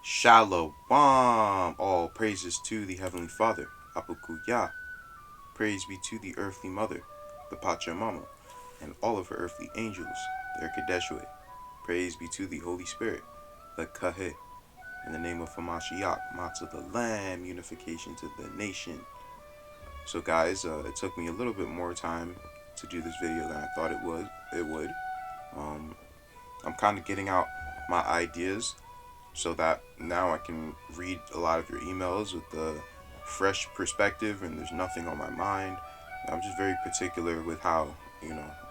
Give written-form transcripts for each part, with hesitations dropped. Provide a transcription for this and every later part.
Shalom. All praises to the Heavenly Father. Apukuya. Praise be to the earthly mother, the Pachamama, and all of her earthly angels, the Erkadeshwe. Praise be to the Holy Spirit, the Kahe. In the name of Hamashiach, Motsah the Lamb, unification to the nation. So guys, it took me a little bit more time to do this video than I thought it would. I'm kind of getting out my ideas so that now I can read a lot of your emails with the fresh perspective and there's nothing on my mind. I'm just very particular with how,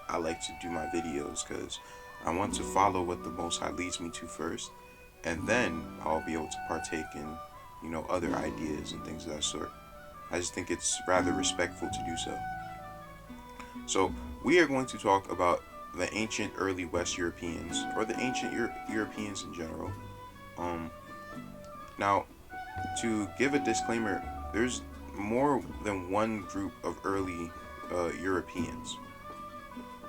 I like to do my videos because I want to follow what the Most High leads me to first, and then I'll be able to partake in, other ideas and things of that sort. I just think it's rather respectful to do so. So we are going to talk about the ancient early West Europeans, or the ancient Europeans in general. Now, to give a disclaimer, there's more than one group of early Europeans.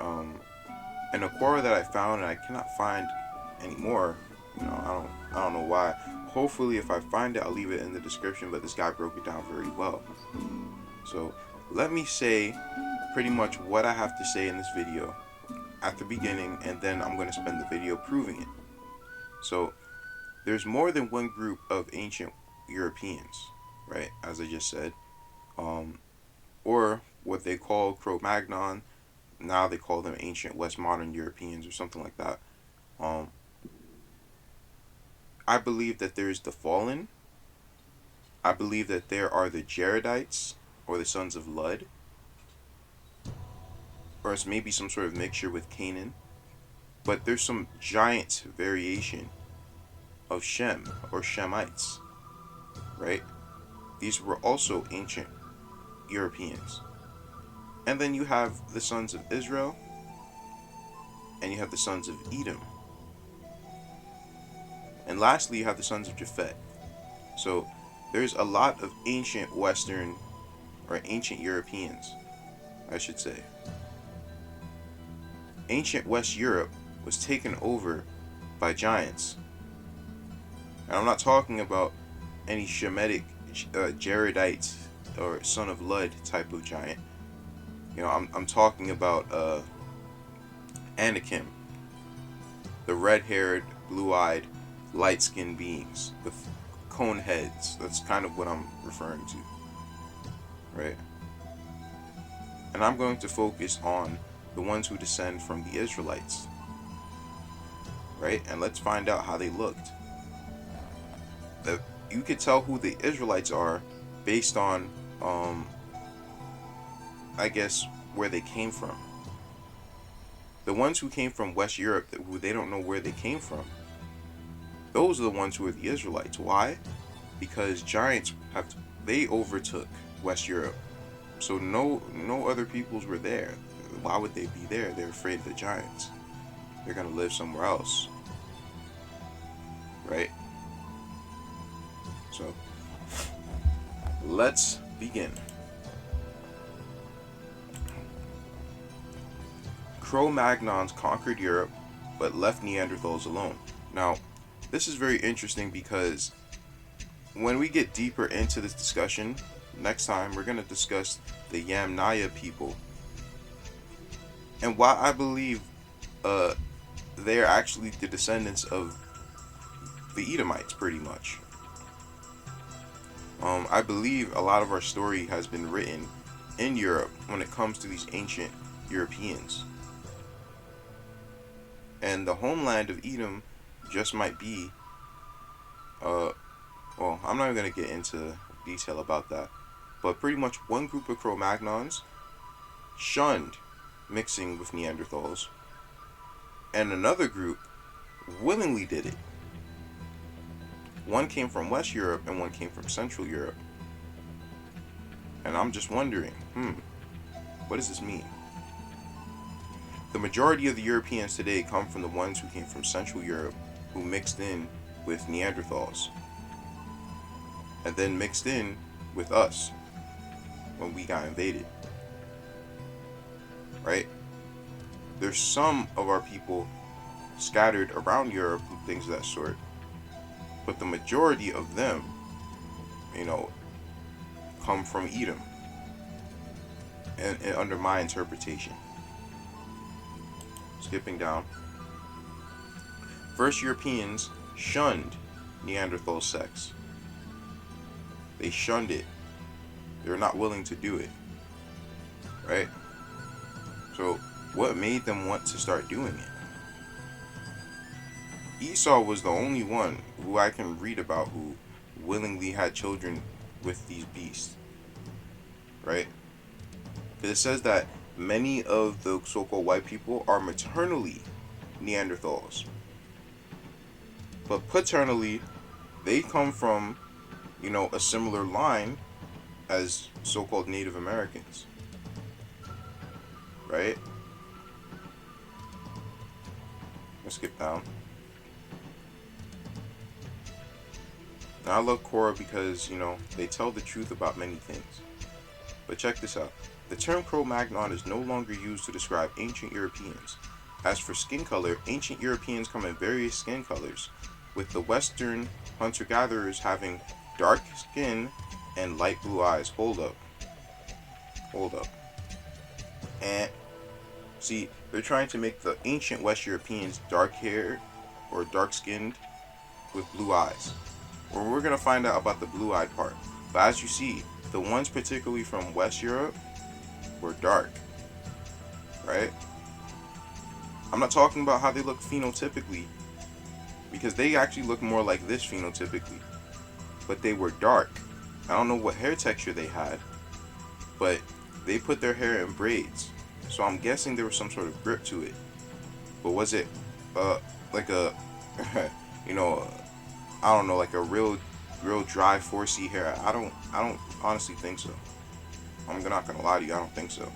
And a quote that I found, and I cannot find anymore. I don't know why. Hopefully, if I find it, I'll leave it in the description. But this guy broke it down very well. So let me say pretty much what I have to say in this video at the beginning, and then I'm going to spend the video proving it. So there's more than one group of ancient Europeans, right? As I just said, or what they call Cro-Magnon. Now they call them ancient West Modern Europeans or something like that. I believe that there's the fallen. I believe that there are the Jaredites, or the sons of Lud, or it's maybe some sort of mixture with Canaan. But there's some giant variation of Shem, or Shemites, right? These were also ancient Europeans. And then you have the sons of Israel, and you have the sons of Edom. And lastly, you have the sons of Japhet. So there's a lot of ancient Western, or ancient Europeans, I should say. Ancient West Europe was taken over by giants. And I'm not talking about any Shemitic, Jaredite, or son of Lud type of giant. I'm talking about Anakim, the red-haired, blue-eyed, light-skinned beings with cone heads. That's kind of what I'm referring to, right? And I'm going to focus on the ones who descend from the Israelites, right? And let's find out how they looked. You could tell who the Israelites are based on, I guess, where they came from. The ones who came from West Europe, who they don't know where they came from, those are the ones who are the Israelites. Why? Because giants they overtook West Europe. So no other peoples were there. Why would they be there? They're afraid of the giants. They're going to live somewhere else. Right? So, let's begin. Cro-Magnons conquered Europe, but left Neanderthals alone. Now, this is very interesting because when we get deeper into this discussion, next time we're going to discuss the Yamnaya people. And why I believe they're actually the descendants of the Edomites, pretty much. I believe a lot of our story has been written in Europe when it comes to these ancient Europeans. And the homeland of Edom just might be, well, I'm not even going to get into detail about that. But pretty much one group of Cro-Magnons shunned mixing with Neanderthals, and another group willingly did it. One came from West Europe and one came from Central Europe. And I'm just wondering, what does this mean? The majority of the Europeans today come from the ones who came from Central Europe, who mixed in with Neanderthals, and then mixed in with us when we got invaded. Right? There's some of our people scattered around Europe and things of that sort. but the majority of them, you know, come from Edom, and under my interpretation. Skipping down. First Europeans shunned Neanderthal sex. They shunned it. They were not willing to do it. Right? So, what made them want to start doing it? Esau was the only one who I can read about who willingly had children with these beasts. Right? Because it says that many of the so-called white people are maternally Neanderthals. But paternally, they come from, you know, a similar line as so-called Native Americans. Right? Let's skip down. Now, I love Korah because, you know, they tell the truth about many things. But check this out. The term Cro-Magnon is no longer used to describe ancient Europeans. As for skin color, ancient Europeans come in various skin colors, with the Western hunter-gatherers having dark skin and light blue eyes. Hold up. And see, they're trying to make the ancient West Europeans dark haired or dark skinned with blue eyes. Well, we're going to find out about the blue eyed part. But as you see, the ones particularly from West Europe were dark. Right? I'm not talking about how they look phenotypically, because they actually look more like this phenotypically. But they were dark. I don't know what hair texture they had, but they put their hair in braids. So I'm guessing there was some sort of grip to it. But was it like a you know, I don't know, like a real dry 4C hair? I don't honestly think so. I'm not gonna lie to you, I don't think so.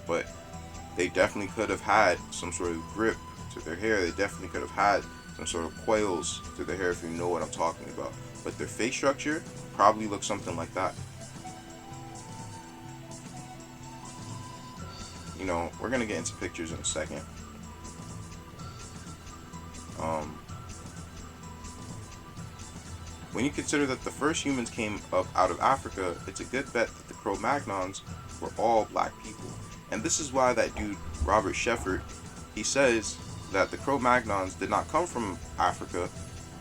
But they definitely could have had some sort of grip to their hair. They definitely could have had some sort of coils to their hair, if you know what I'm talking about. But their face structure probably looks something like that. You know, we're gonna get into pictures in a second. When you consider that the first humans came up out of Africa, it's a good bet that the Cro-Magnons were all black people. And this is why that dude, Robert Shefford, he says that the Cro-Magnons did not come from Africa,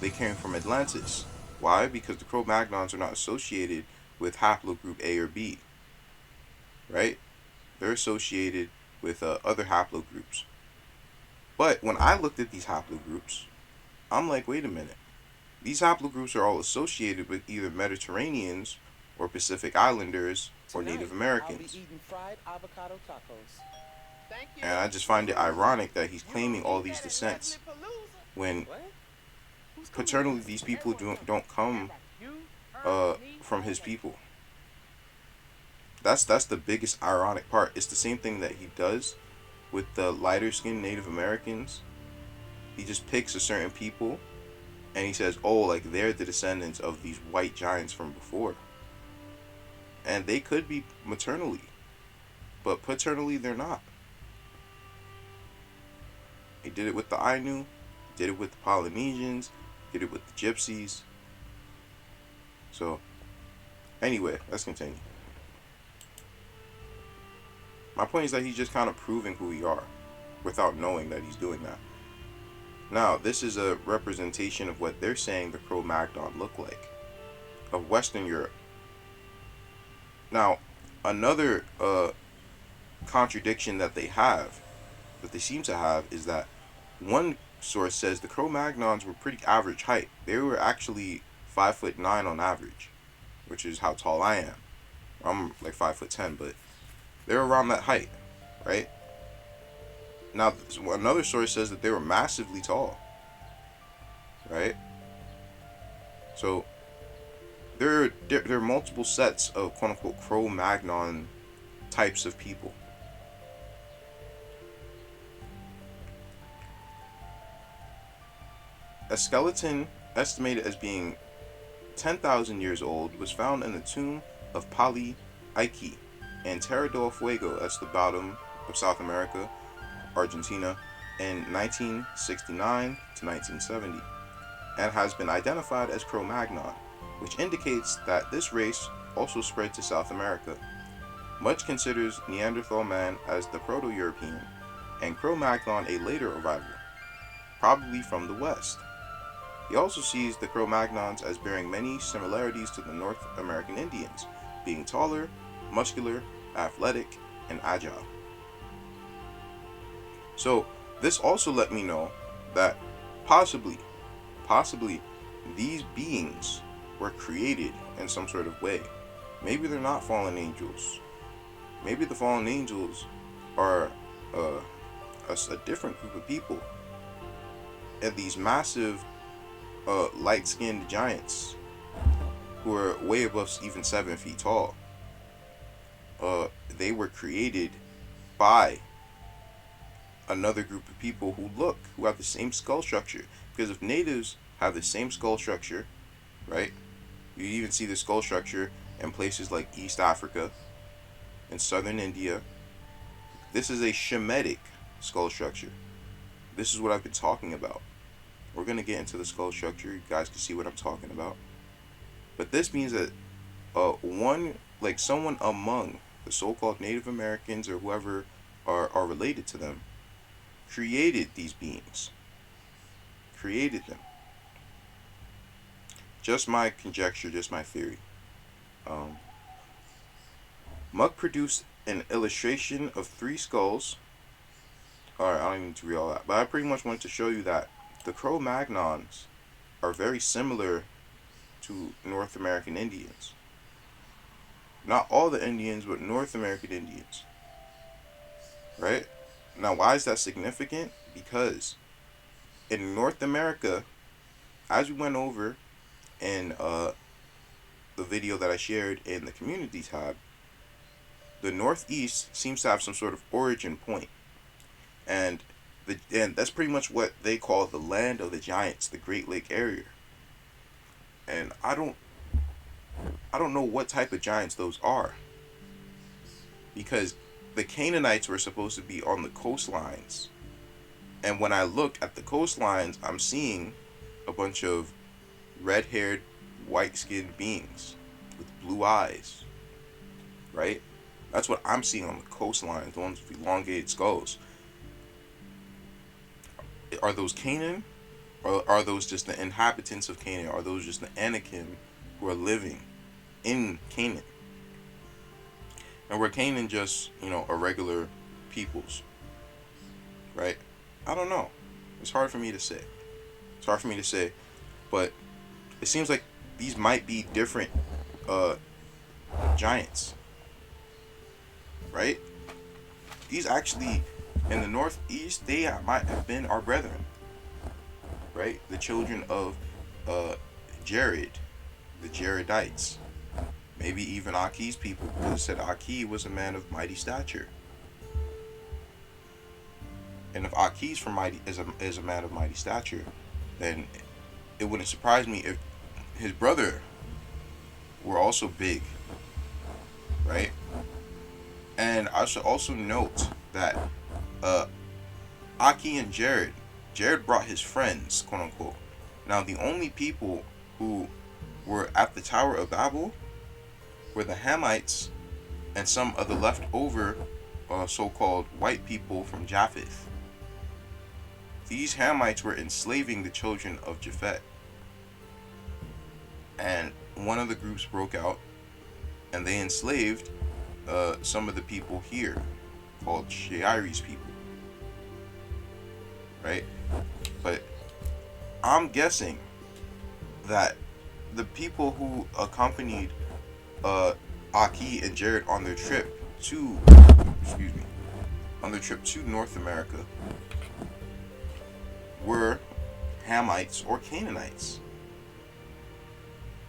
they came from Atlantis. Why? Because the Cro-Magnons are not associated with haplogroup A or B. Right? They're associated with other haplogroups. But when I looked at these haplogroups, I'm like, wait a minute. These haplogroups are all associated with either Mediterraneans or Pacific Islanders or Native Americans. And I just find it ironic that he's claiming all these descents when paternally these people don't come from his people. That's the biggest ironic part. It's the same thing that he does with the lighter skinned Native Americans. He just picks a certain people and he says, oh, like they're the descendants of these white giants from before. And they could be maternally, but paternally they're not. He did it with the Ainu, did it with the Polynesians, did it with the Gypsies. So, anyway, let's continue. My point is that he's just kind of proving who we are without knowing that he's doing that. Now, this is a representation of what they're saying the Cro-Magnon look like, of Western Europe. Now, another contradiction that they seem to have, is that one source says the Cro-Magnons were pretty average height. They were actually 5'9" on average, which is how tall I am. I'm like 5'10", but they're around that height, right? Now, another source says that they were massively tall, right? So, there are multiple sets of quote-unquote Cro-Magnon types of people. A skeleton estimated as being 10,000 years old was found in the tomb of Pali Aiki in Terra del Fuego, that's the bottom of South America, Argentina, in 1969 to 1970. and has been identified as Cro-Magnon, which indicates that this race also spread to South America. Much considers Neanderthal man as the Proto-European, and Cro-Magnon a later arrival, probably from the West. He also sees the Cro-Magnons as bearing many similarities to the North American Indians, being taller, muscular, athletic, and agile. So this also let me know that possibly, these beings were created in some sort of way. Maybe they're not fallen angels. Maybe the fallen angels are a different group of people. And these massive light-skinned giants who are way above even 7 feet tall, they were created by another group of people who have the same skull structure. Because if natives have the same skull structure, right? You even see the skull structure in places like East Africa and southern India. This is a Shemitic skull structure. This is what I've been talking about. We're going to get into the skull structure. You guys can see what I'm talking about. But this means that someone among the so-called Native Americans or whoever are related to them created these beings. Created them. Just my conjecture, just my theory. Muck produced an illustration of 3 skulls. Alright, I don't need to read all that. But I pretty much wanted to show you that the Cro-Magnons are very similar to North American Indians. Not all the Indians, but North American Indians. Right? Now, why is that significant? Because in North America, as we went over in the video that I shared in the community tab, the Northeast seems to have some sort of origin point. And that's pretty much what they call the land of the giants, the Great Lake area. And I don't know what type of giants those are, because the Canaanites were supposed to be on the coastlines, and when I look at the coastlines, I'm seeing a bunch of red-haired, white-skinned beings with blue eyes, right? That's what I'm seeing on the coastlines, the ones with elongated skulls. Are those Canaan? Or are those just the inhabitants of Canaan? Are those just the Anakim who are living in Canaan? And were Canaan just, a regular peoples? Right? I don't know. It's hard for me to say. But it seems like these might be different giants. Right? These actually, in the Northeast, they might have been our brethren. Right? The children of Jared, the Jaredites. Maybe even Aki's people, because it said Aki was a man of mighty stature. And if Aki's is a man of mighty stature, then it wouldn't surprise me if his brother were also big. Right? And I should also note that Aki and Jared brought his friends, quote unquote. Now, the only people who were at the Tower of Babel were the Hamites and some of the leftover so-called white people from Japheth. These Hamites were enslaving the children of Japhet. And one of the groups broke out and they enslaved some of the people here called Shaiari's people. Right? But I'm guessing that the people who accompanied Aki and Jared on their trip to North America were Hamites or Canaanites.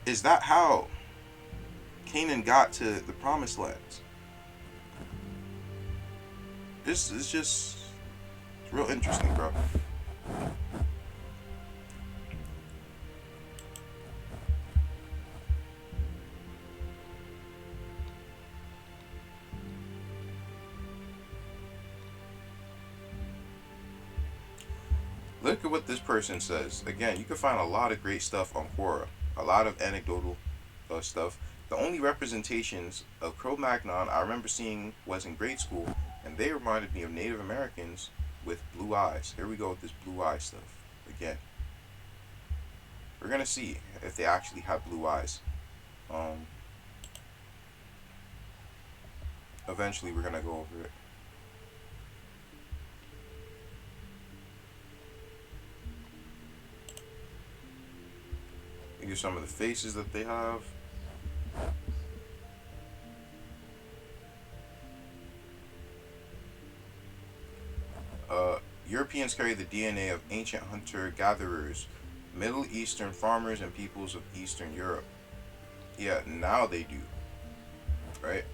Is that how Canaan got to the promised lands? This is just real interesting, bro. Look at what this person says. Again, you can find a lot of great stuff on Quora, a lot of anecdotal stuff. The only representations of Cro-Magnon I remember seeing was in grade school, and they reminded me of Native Americans with blue eyes. Here we go with this blue eye stuff again. We're gonna see if they actually have blue eyes. Eventually, we're gonna go over it. These are some of the faces that they have. Europeans carry the DNA of ancient hunter-gatherers, Middle Eastern farmers, and peoples of Eastern Europe. Yeah, now they do, right?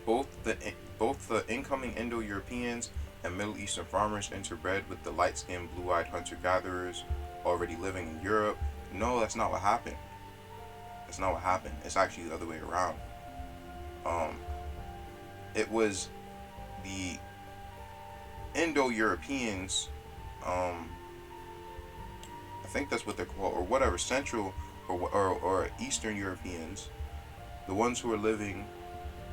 Both the incoming Indo-Europeans and Middle Eastern farmers interbred with the light-skinned, blue-eyed hunter-gatherers already living in Europe. No, that's not what happened. That's not what happened. It's actually the other way around. It was the Indo-Europeans, I think that's what they're called, or whatever, Central or Eastern Europeans, the ones who were living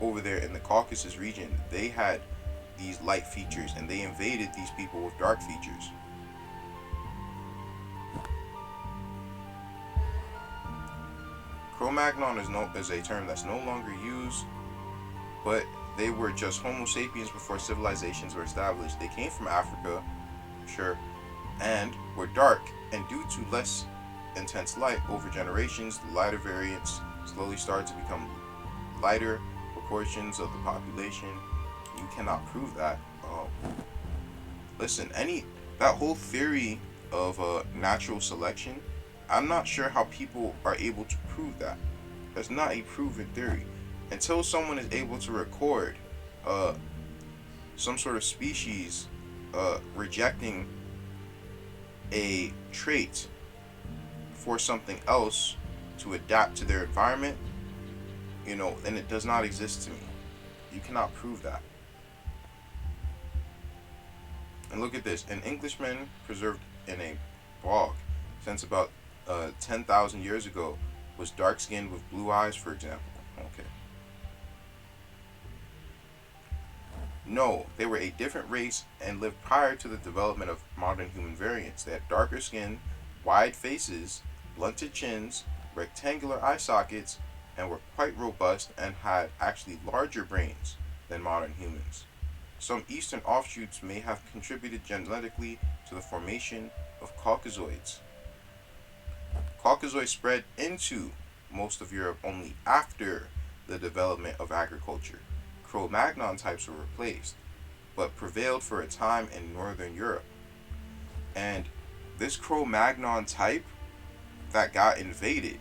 over there in the Caucasus region, they had these light features, and they invaded these people with dark features. Cro-Magnon is a term that's no longer used, but they were just Homo sapiens before civilizations were established. They came from Africa, sure, and were dark, and due to less intense light over generations, the lighter variants slowly started to become lighter proportions of the population. You cannot prove that. Listen, that whole theory of natural selection, I'm not sure how people are able to prove that. That's not a proven theory. Until someone is able to record some sort of species rejecting a trait for something else to adapt to their environment, then it does not exist to me. You cannot prove that. And look at this. An Englishman preserved in a bog since about 10,000 years ago was dark-skinned with blue eyes, for example. Okay. No, they were a different race and lived prior to the development of modern human variants. They had darker skin, wide faces, blunted chins, rectangular eye sockets, and were quite robust and had actually larger brains than modern humans. Some eastern offshoots may have contributed genetically to the formation of Caucasoids. Caucasoids spread into most of Europe only after the development of agriculture. Cro-Magnon types were replaced, but prevailed for a time in northern Europe. And this Cro-Magnon type that got invaded,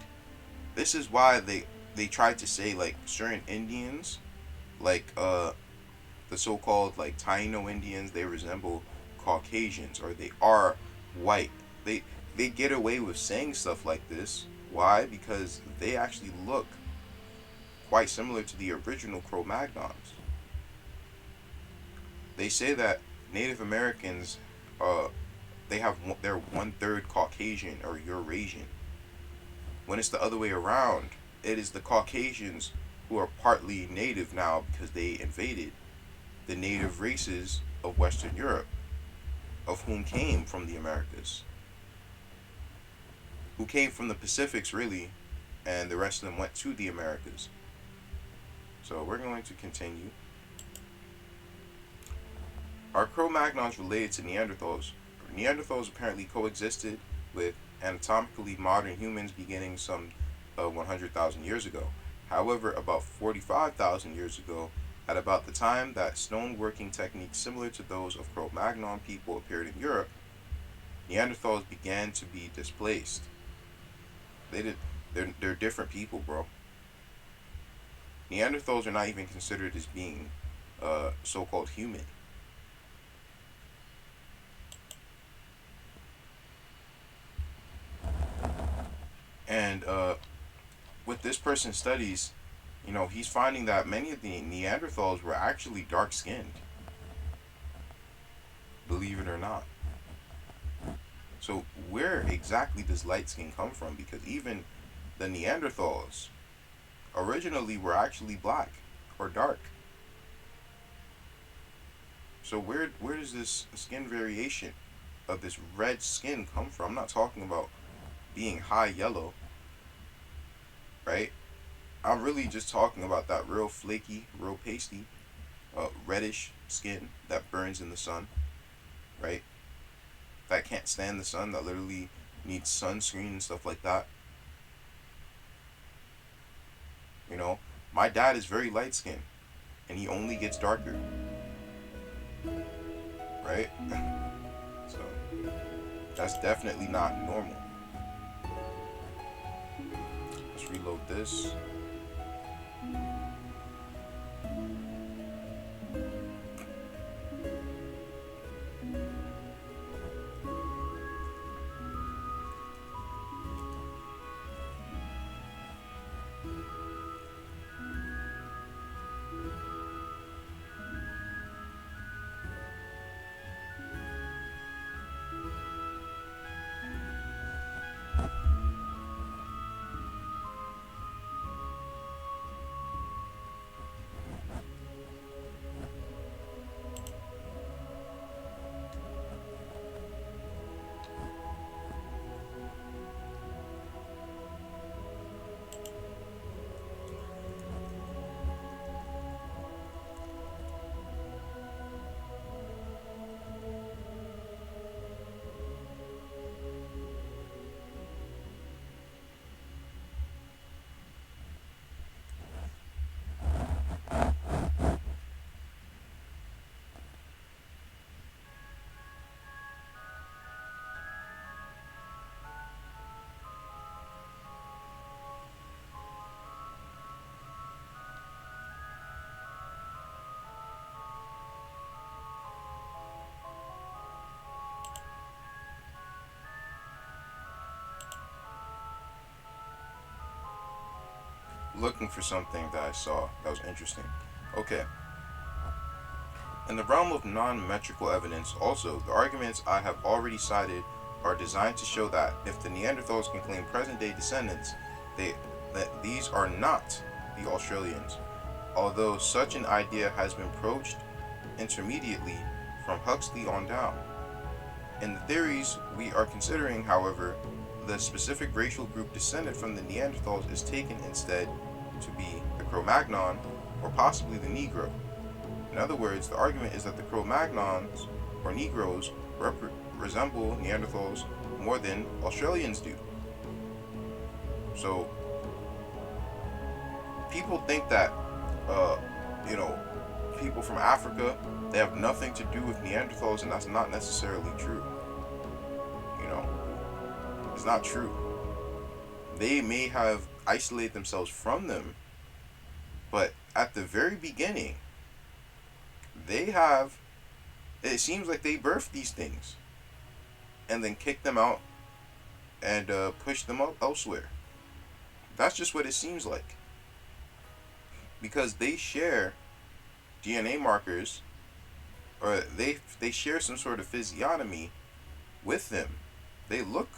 this is why they tried to say like certain Indians, like the so-called like Taino Indians, they resemble Caucasians, or they are white. They get away with saying stuff like this. Why? Because they actually look quite similar to the original Cro-Magnons. They say that Native Americans, they're 1/3 Caucasian or Eurasian. When it's the other way around, it is the Caucasians who are partly native now because they invaded the native races of Western Europe, of whom came from the Americas, who came from the Pacifics really, and the rest of them went to the Americas. So we're going to continue. Are Cro-Magnons related to Neanderthals? Neanderthals apparently coexisted with anatomically modern humans beginning some 100,000 years ago. However, about 45,000 years ago, at about the time that stoneworking techniques similar to those of Cro-Magnon people appeared in Europe, Neanderthals began to be displaced. They're different people, bro. Neanderthals are not even considered as being so-called human. And with this person's studies, he's finding that many of the Neanderthals were actually dark-skinned. Believe it or not. So where exactly does light skin come from? Because even the Neanderthals originally were actually black or dark. So where does this skin variation of this red skin come from? I'm not talking about being high yellow, right? I'm really just talking about that real flaky, real pasty, reddish skin that burns in the sun, right? That can't stand the sun, that literally needs sunscreen and stuff like that. You know, my dad is very light skinned and he only gets darker, right? So that's definitely not normal. Let's reload this. Looking for something that I saw that was interesting. Okay. In the realm of non-metrical evidence, also, the arguments I have already cited are designed to show that if the Neanderthals can claim present-day descendants, that these are not the Australians, although such an idea has been broached intermediately from Huxley on down. In the theories we are considering, however, the specific racial group descended from the Neanderthals is taken instead to be the Cro-Magnon or possibly the Negro. In other words, the argument is that the Cro-Magnons or Negroes resemble Neanderthals more than Australians do. So people think that you know, people from Africa, they have nothing to do with Neanderthals, and that's not necessarily true. You know, it's not true. They may have isolated themselves from them, but at the very beginning, it seems like they birthed these things and then kicked them out and pushed them out elsewhere. That's just what it seems like. Because they share DNA markers, or they share some sort of physiognomy with them. They look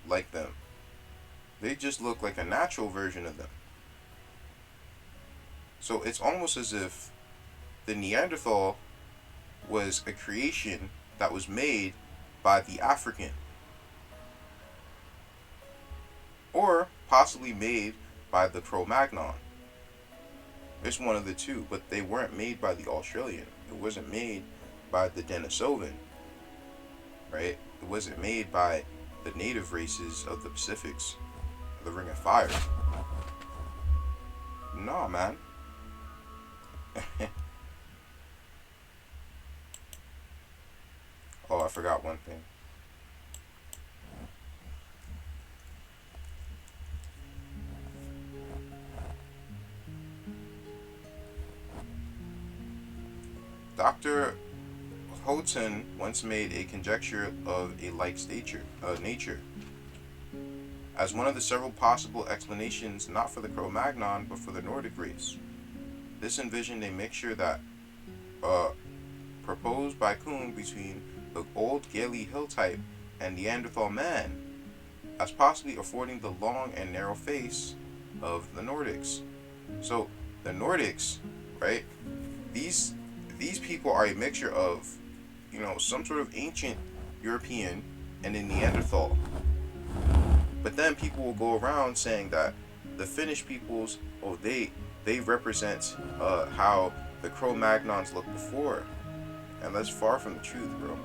like them. They just look like a natural version of them. So it's almost as if the Neanderthal was a creation that was made by the African, or possibly made by the Cro-Magnon. It's one of the two, but they weren't made by the Australian. It wasn't made by the Denisovan, right? It wasn't made by the native races of the Pacifics, the Ring of Fire. Nah, man. Oh, I forgot one thing. Dr. Houghton once made a conjecture of a like nature as one of the several possible explanations, not for the Cro-Magnon but for the Nordic race. This envisioned a mixture that proposed by Kuhn between the old Gaeli hill type and Neanderthal man, as possibly affording the long and narrow face of the Nordics. So the Nordics, right? These people are a mixture of, some sort of ancient European and a Neanderthal. But then people will go around saying that the Finnish peoples, they represent how the Cro-Magnons looked before, and that's far from the truth, bro.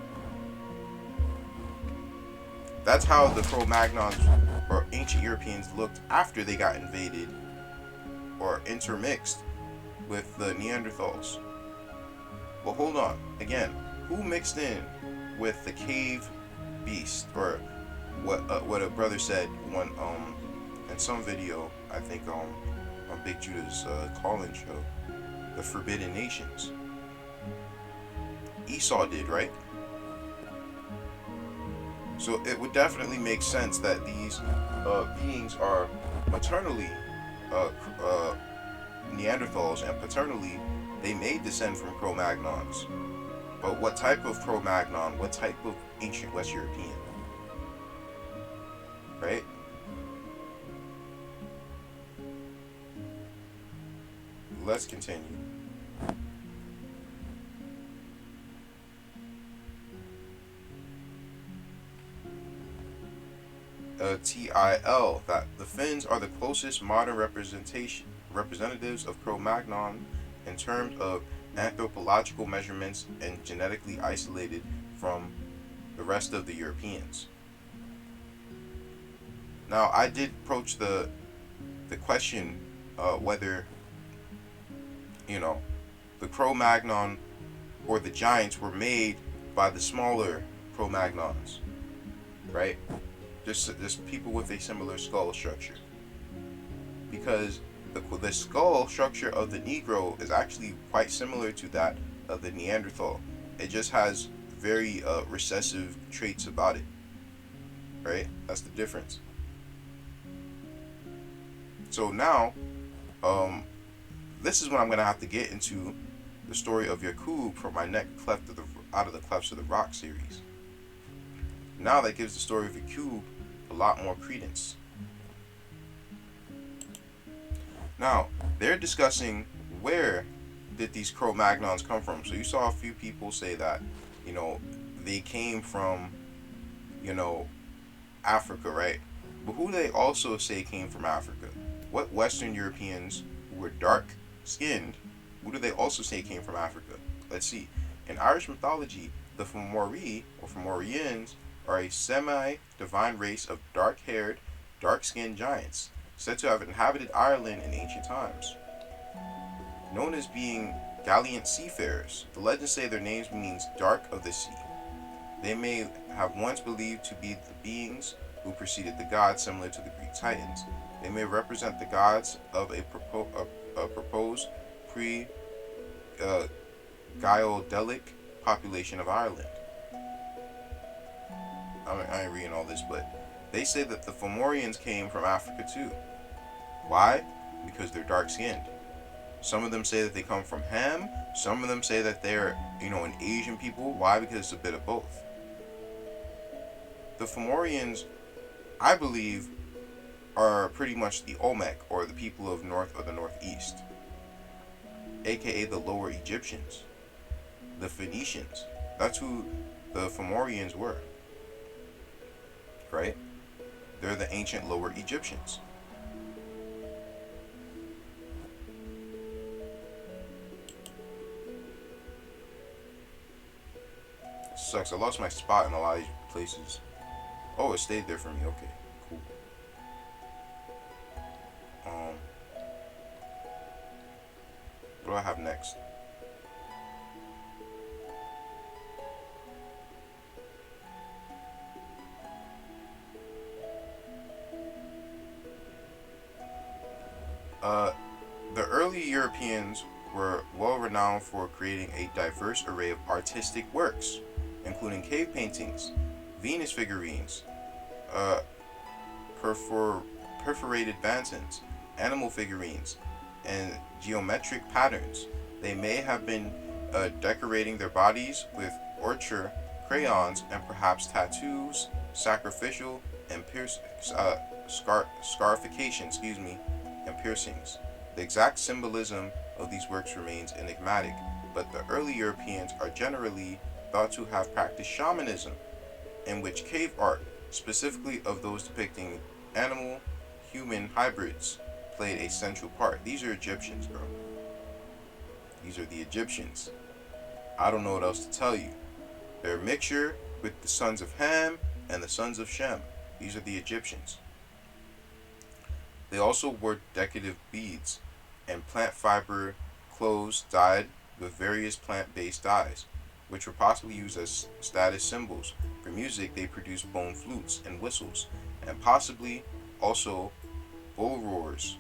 That's how the Cro-Magnons or ancient Europeans looked after they got invaded or intermixed with the Neanderthals. But hold on, again, who mixed in with the cave beast, or what a brother said one in some video, I think on Big Judah's call-in show, the Forbidden Nations. Esau did, right? So it would definitely make sense that these beings are maternally Neanderthals, and paternally they may descend from Cro-Magnons. But what type of Cro-Magnon? What type of ancient West European? Right? Let's continue. TIL, that the Finns are the closest modern representatives of Cro-Magnon in terms of anthropological measurements and genetically isolated from the rest of the Europeans. Now, I did approach the question whether, the Cro-Magnon or the giants were made by the smaller Cro-Magnons, right? Just people with a similar skull structure, because the skull structure of the Negro is actually quite similar to that of the Neanderthal. It just has very recessive traits about it, right? That's the difference. So now, this is when I'm gonna have to get into the story of Yakub from my neck cleft out of the clefts of the rock series. Now that gives the story of Yakub a lot more credence. Now, they're discussing where did these Cro-Magnons come from. So you saw a few people say that, they came from, Africa, right? But who do they also say came from Africa? What Western Europeans who were dark-skinned, who do they also say came from Africa? Let's see. In Irish mythology, the Fomori, or Fomorians, are a semi-divine race of dark-haired, dark-skinned giants, said to have inhabited Ireland in ancient times. Known as being gallant seafarers, the legends say their names means dark of the sea. They may have once believed to be the beings who preceded the gods, similar to the Greek Titans. They may represent the gods of a proposed pre-Gyldelic population of Ireland. I ain't reading all this, but they say that the Fomorians came from Africa too. Why? Because they're dark-skinned. Some of them say that they come from Ham. Some of them say that they're, an Asian people. Why? Because it's a bit of both. The Fomorians, I believe, are pretty much the Olmec, or the people of North or the Northeast, aka the Lower Egyptians, the Phoenicians. That's who the Fomorians were, right? They're the ancient Lower Egyptians. Sucks. I lost my spot in a lot of these places. Oh, it stayed there for me. Okay, cool. What do I have next? The early Europeans were well renowned for creating a diverse array of artistic works, including cave paintings, Venus figurines, perforated bantams, animal figurines, and geometric patterns. They may have been decorating their bodies with ochre crayons, and perhaps tattoos, sacrificial and scarification, and piercings. The exact symbolism of these works remains enigmatic, but the early Europeans are generally thought to have practiced shamanism, in which cave art, specifically of those depicting animal human hybrids, played a central part. These are Egyptians, bro. These are the Egyptians. I don't know what else to tell you. They're a mixture with the sons of Ham and the sons of Shem. These are the Egyptians. They also wore decorative beads and plant fiber clothes dyed with various plant-based dyes, which were possibly used as status symbols. For music, they produced bone flutes and whistles, and possibly also bull roars,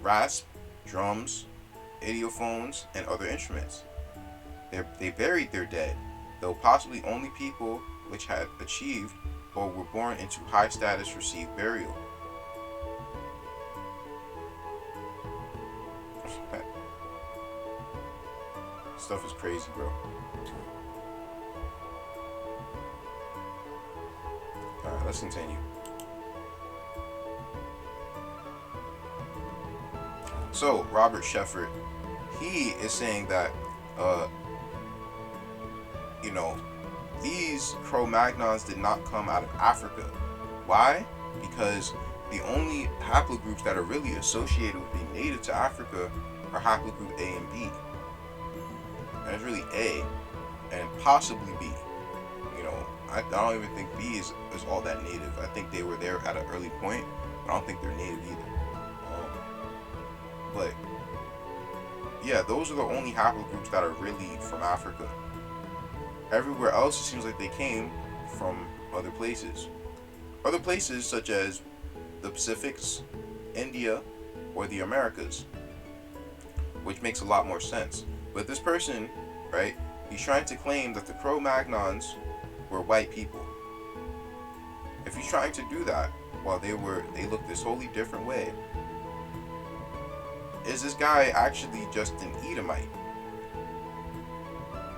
rasp, drums, idiophones, and other instruments. They buried their dead, though possibly only people which had achieved or were born into high status received burial. Stuff is crazy, bro. Alright, let's continue. So, Robert Shefford, he is saying that, these Cro-Magnons did not come out of Africa. Why? Because the only haplogroups that are really associated with being native to Africa are haplogroup A and B. And it's really A and possibly B. I don't even think B is all that native. I think they were there at an early point, but I don't think they're native either. But yeah, those are the only haplogroups that are really from Africa. Everywhere else, it seems like they came from other places. Other places such as the Pacifics, India, or the Americas, which makes a lot more sense. But this person, right, he's trying to claim that the Cro-Magnons were white people. If he's trying to do that while they looked this wholly different way, is this guy actually just an Edomite?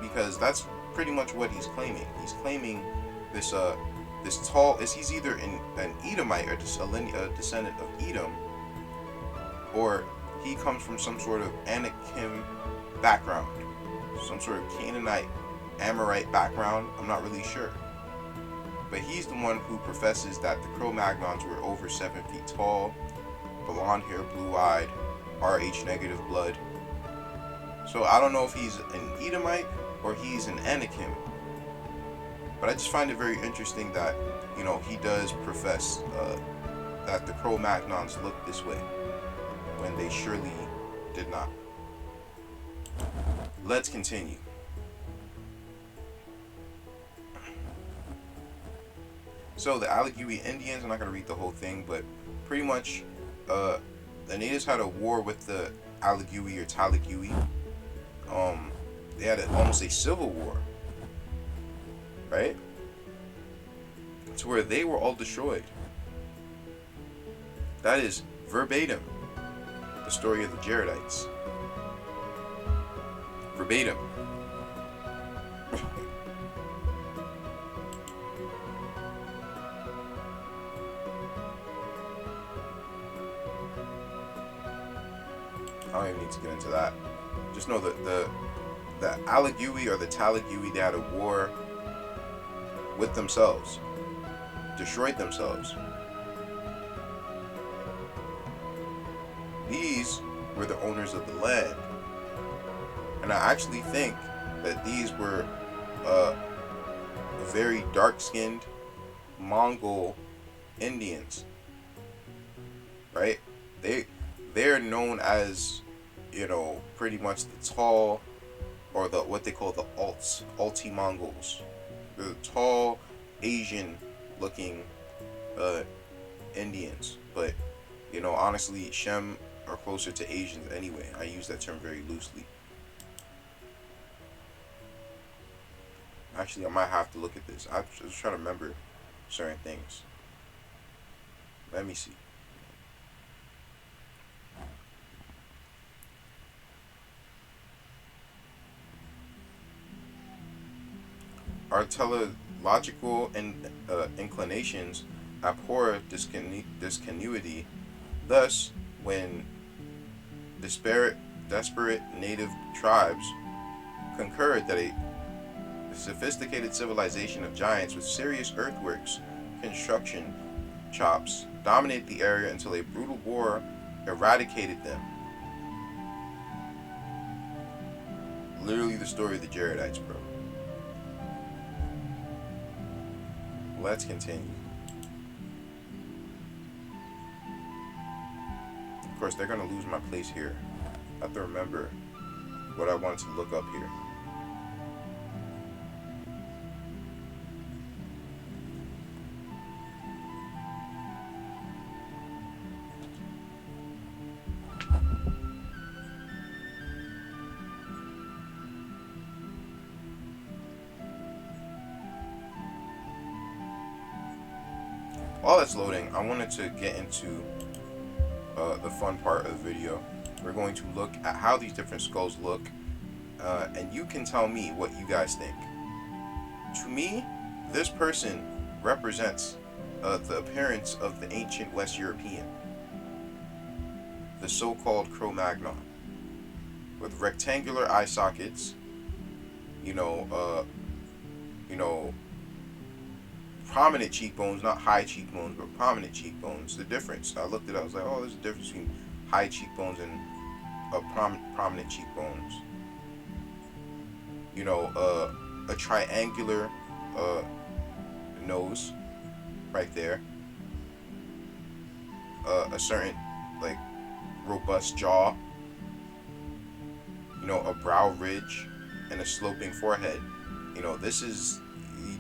Because that's pretty much what he's claiming. He's claiming this tall, he's either an Edomite or just a descendant of Edom, or he comes from some sort of Anakim background, some sort of Canaanite, Amorite background. I'm not really sure. But he's the one who professes that the Cro-Magnons were over 7 feet tall, blonde hair, blue-eyed, Rh negative blood. So I don't know if he's an Edomite or he's an Anakim. But I just find it very interesting that, he does profess that the Cro-Magnons looked this way when they surely did not. Let's continue. So the Allegui Indians, I'm not going to read the whole thing, but pretty much the natives had a war with the Allegui or Talegui. They had almost a civil war, right? To where they were all destroyed. That is verbatim the story of the Jaredites. Verbatim. I don't even need to get into that. Just know that the Allegui or the Talegui, they had a war with themselves, destroyed themselves. These were the owners of the land, and I actually think that these were very dark-skinned Mongol Indians, right? They're known as, pretty much the tall, or what they call the Alti Mongols. The tall, Asian-looking Indians. But, honestly, Shem are closer to Asians anyway. I use that term very loosely. Actually, I might have to look at this. I was trying to remember certain things. Let me see. logical and inclinations abhor discontinuity. Thus, when desperate native tribes concurred that a sophisticated civilization of giants with serious earthworks construction chops dominated the area until a brutal war eradicated them. Literally the story of the Jaredites, bro. Let's continue. Of course, they're going to lose my place here. I have to remember what I wanted to look up here. While it's loading, I wanted to get into the fun part of the video. We're going to look at how these different skulls look, and you can tell me what you guys think. To me, this person represents the appearance of the ancient West European, the so-called Cro-Magnon, with rectangular eye sockets, prominent cheekbones, not high cheekbones, but prominent cheekbones. The difference, I looked at it, I was like, oh, there's a difference between high cheekbones and prominent cheekbones. A triangular nose right there. A certain, robust jaw. A brow ridge and a sloping forehead. He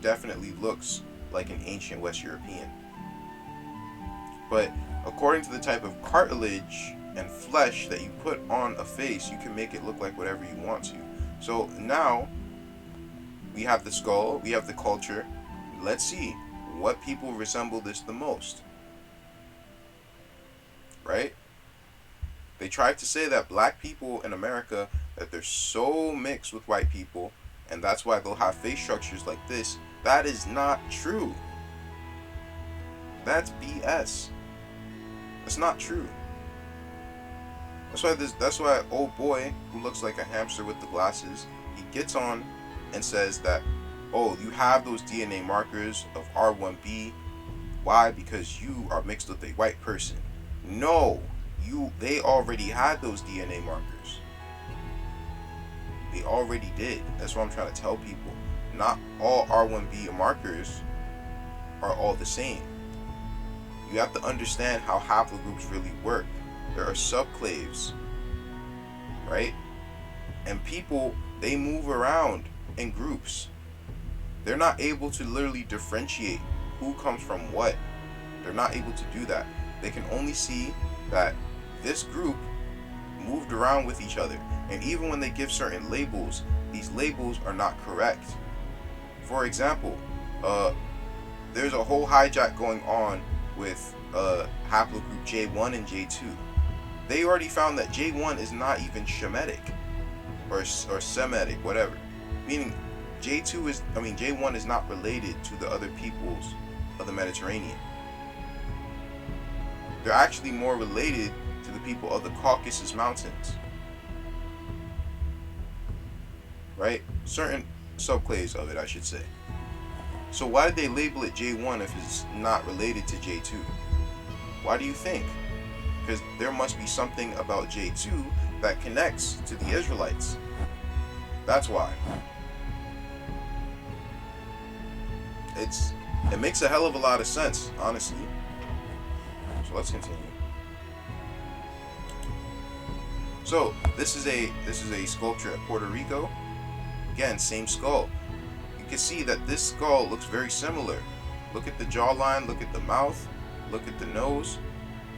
definitely looks like an ancient West European. But according to the type of cartilage and flesh that you put on a face, you can make it look like whatever you want to. So now we have the skull, we have the culture. Let's see what people resemble this the most. Right? They tried to say that black people in America, that they're so mixed with white people, and that's why they'll have face structures like this. That is not true. That's BS. That's not true. That's why old boy who looks like a hamster with the glasses, he gets on and says that, oh, you have those DNA markers of R1B. Why? Because you are mixed with a white person. No, they already had those DNA markers. They already did. That's what I'm trying to tell people. Not all R1B markers are all the same. You have to understand how haplogroups really work. There are subclaves, right? And people, they move around in groups. They're not able to literally differentiate who comes from what. They're not able to do that. They can only see that this group moved around with each other. And even when they give certain labels, these labels are not correct. For example, there's a whole hijack going on with haplogroup J1 and J2. They already found that J1 is not even Shemitic or Semitic, whatever. Meaning J1 is not related to the other peoples of the Mediterranean. They're actually more related to the people of the Caucasus Mountains. Right? Certain subclaves of it, I should say. So why did they label it J1 if it's not related to J2? Why do you think? Because there must be something about J2 that connects to the Israelites. That's why. It makes a hell of a lot of sense, honestly. So let's continue. So this is a sculpture at Puerto Rico. Again, same skull. You can see that this skull looks very similar. Look at the jawline, look at the mouth, look at the nose.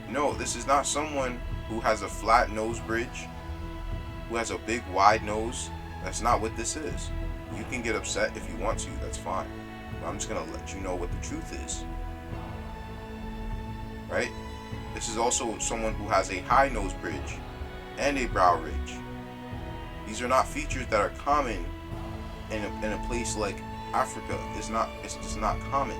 No, this is not someone who has a flat nose bridge, who has a big wide nose. That's not what this is. You can get upset if you want to, that's fine. But I'm just going to let you know what the truth is. Right? This is also someone who has a high nose bridge and a brow ridge. These are not features that are common in a place like Africa is not. It's just not common.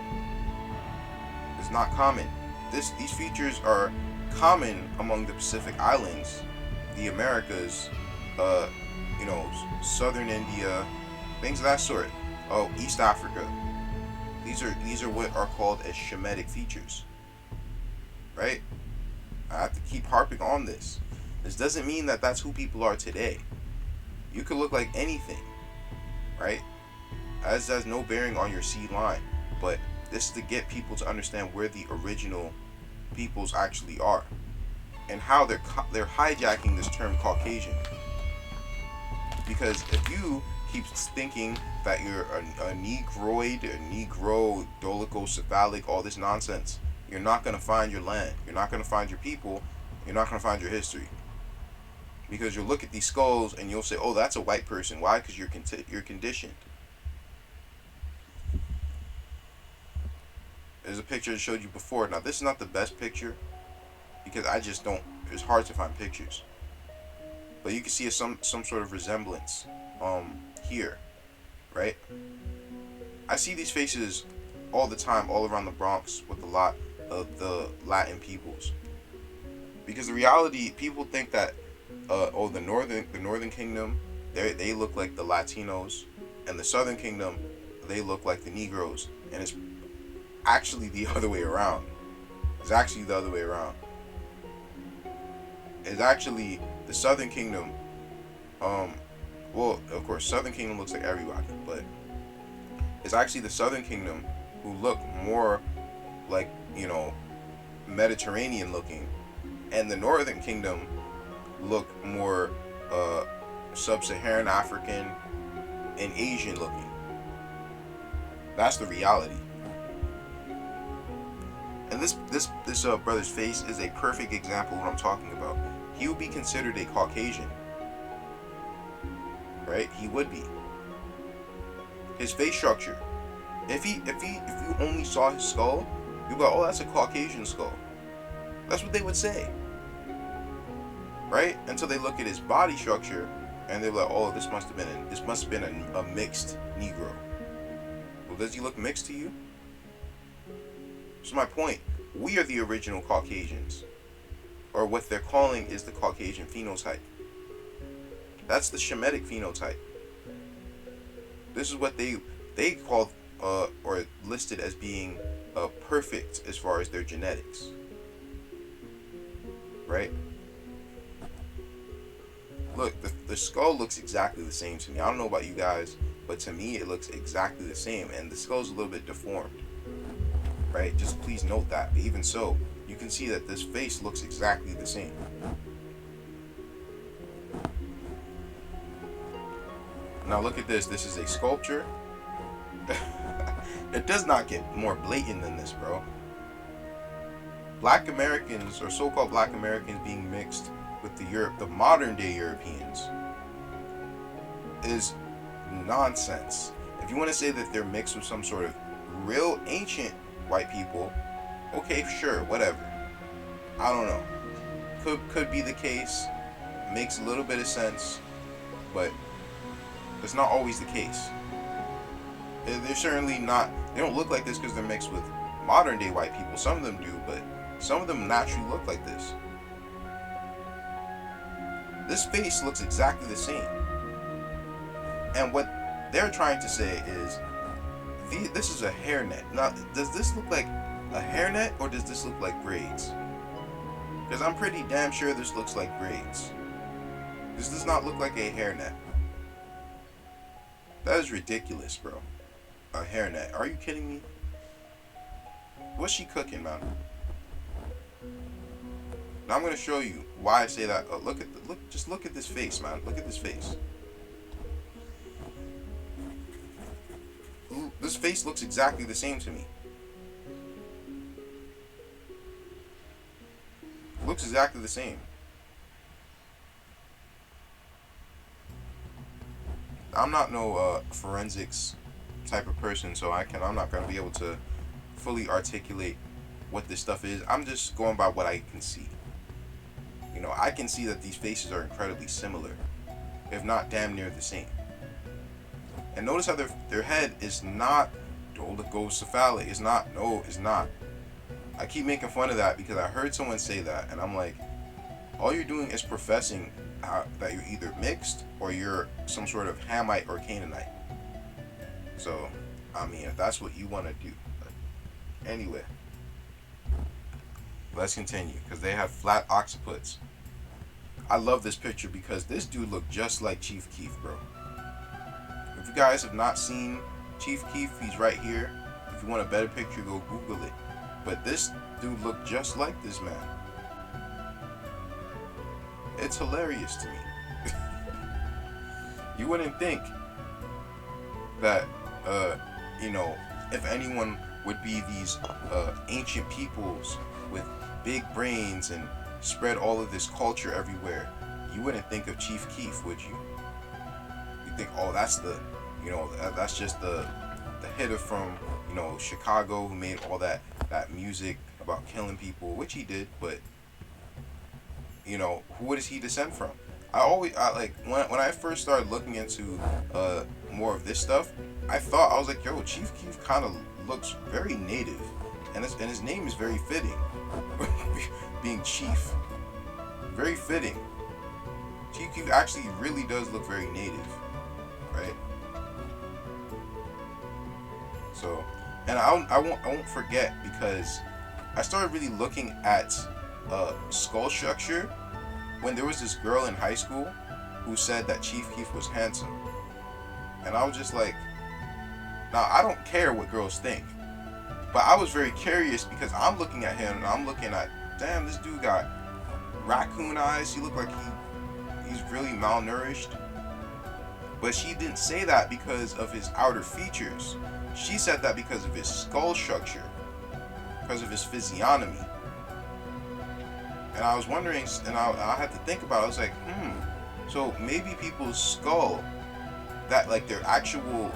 It's not common. These features are common among the Pacific Islands, the Americas, uh, southern India, things of that sort. Oh, East Africa. These are what are called as Shemitic features, right? I have to keep harping on this. This doesn't mean that that's who people are today. You could look like anything, right? As has no bearing on your seed line, but this is to get people to understand where the original peoples actually are, and how they're hijacking this term Caucasian. Because if you keep thinking that you're a Negroid, a Negro, dolichocephalic, all this nonsense, you're not going to find your land. You're not going to find your people. You're not going to find your history. Because you'll look at these skulls and you'll say, oh, that's a white person. Why? Because you're conditioned. There's a picture I showed you before. Now, this is not the best picture because I just don't, it's hard to find pictures. But you can see some sort of resemblance here, right? I see these faces all the time, all around the Bronx with a lot of the Latin peoples. Because the reality, people think that, the Northern Kingdom, they look like the Latinos, and the Southern Kingdom, they look like the Negroes, and it's actually the other way around. It's actually the other way around. It's actually the Southern Kingdom. Well, of course, Southern Kingdom looks like everybody, but it's actually the Southern Kingdom who look more like, Mediterranean looking, and the Northern Kingdom look more sub-Saharan African and Asian looking. That's the reality. And this brother's face is a perfect example of what I'm talking about. He would be considered a Caucasian, right? He would be. His face structure. If you only saw his skull, you'd go, oh, that's a Caucasian skull. That's what they would say, right? Until they look at his body structure and they're like, oh, this must have been a mixed Negro. Well, does he look mixed to you? So my point, we are the original Caucasians, or what they're calling is the Caucasian phenotype. That's the Shemitic phenotype. This is what they called or listed as being perfect as far as their genetics, right? Look, the skull looks exactly the same to me. I don't know about you guys, but to me it looks exactly the same, and the skull's a little bit deformed, right? Just please note that. But even so, you can see that this face looks exactly the same. Now look at this. This is a sculpture. It does not get more blatant than this, bro. Black Americans, or so-called Black Americans, being mixed with the modern day Europeans is nonsense. If you want to say that they're mixed with some sort of real ancient white people, okay, sure, whatever. I don't know. Could be the case. Makes a little bit of sense, but it's not always the case. They're certainly not. They don't look like this because they're mixed with modern day white people. Some of them do, but some of them naturally look like this. This face looks exactly the same. And what they're trying to say is, this is a hairnet. Now, does this look like a hairnet or does this look like braids? Because I'm pretty damn sure this looks like braids. This does not look like a hairnet. That is ridiculous, bro. A hairnet. Are you kidding me? What's she cooking, man? Now I'm gonna show you why I say that. Just look at this face, man. Look at this face. This face looks exactly the same to me. Looks exactly the same. I'm not no forensics type of person, so I'm not gonna be able to fully articulate what this stuff is. I'm just going by what I can see. I can see that these faces are incredibly similar, if not damn near the same. And notice how their head is not dolichocephalic. It's not. No, it's not. I keep making fun of that because I heard someone say that, and I'm like, all you're doing is professing that you're either mixed or you're some sort of Hamite or Canaanite. So, I mean, if that's what you want to do. But anyway, let's continue because they have flat occiputs. I love this picture because this dude looked just like Chief Keef, bro. If you guys have not seen Chief Keef, he's right here. If you want a better picture, go Google it. But this dude looked just like this man. It's hilarious to me. You wouldn't think that, if anyone would be these ancient peoples with big brains and spread all of this culture everywhere, you wouldn't think of Chief Keef, would you? You think, oh, that's that's just the hitter from, Chicago who made all that music about killing people, which he did, but who does he descend from? I when I first started looking into more of this stuff, I was like, yo, Chief Keef kind of looks very native, and his name is very fitting. Being Chief, very fitting. Chief Keef actually really does look very native, right? So, and I won't forget because I started really looking at skull structure when there was this girl in high school who said that Chief Keef was handsome, and I was just like, now I don't care what girls think, but I was very curious because I'm looking at him and I'm looking at, damn, this dude got raccoon eyes. He looked like he's really malnourished. But she didn't say that because of his outer features. She said that because of his skull structure, because of his physiognomy. And I was wondering, and I had to think about it. I was like, so maybe people's skull, that like their actual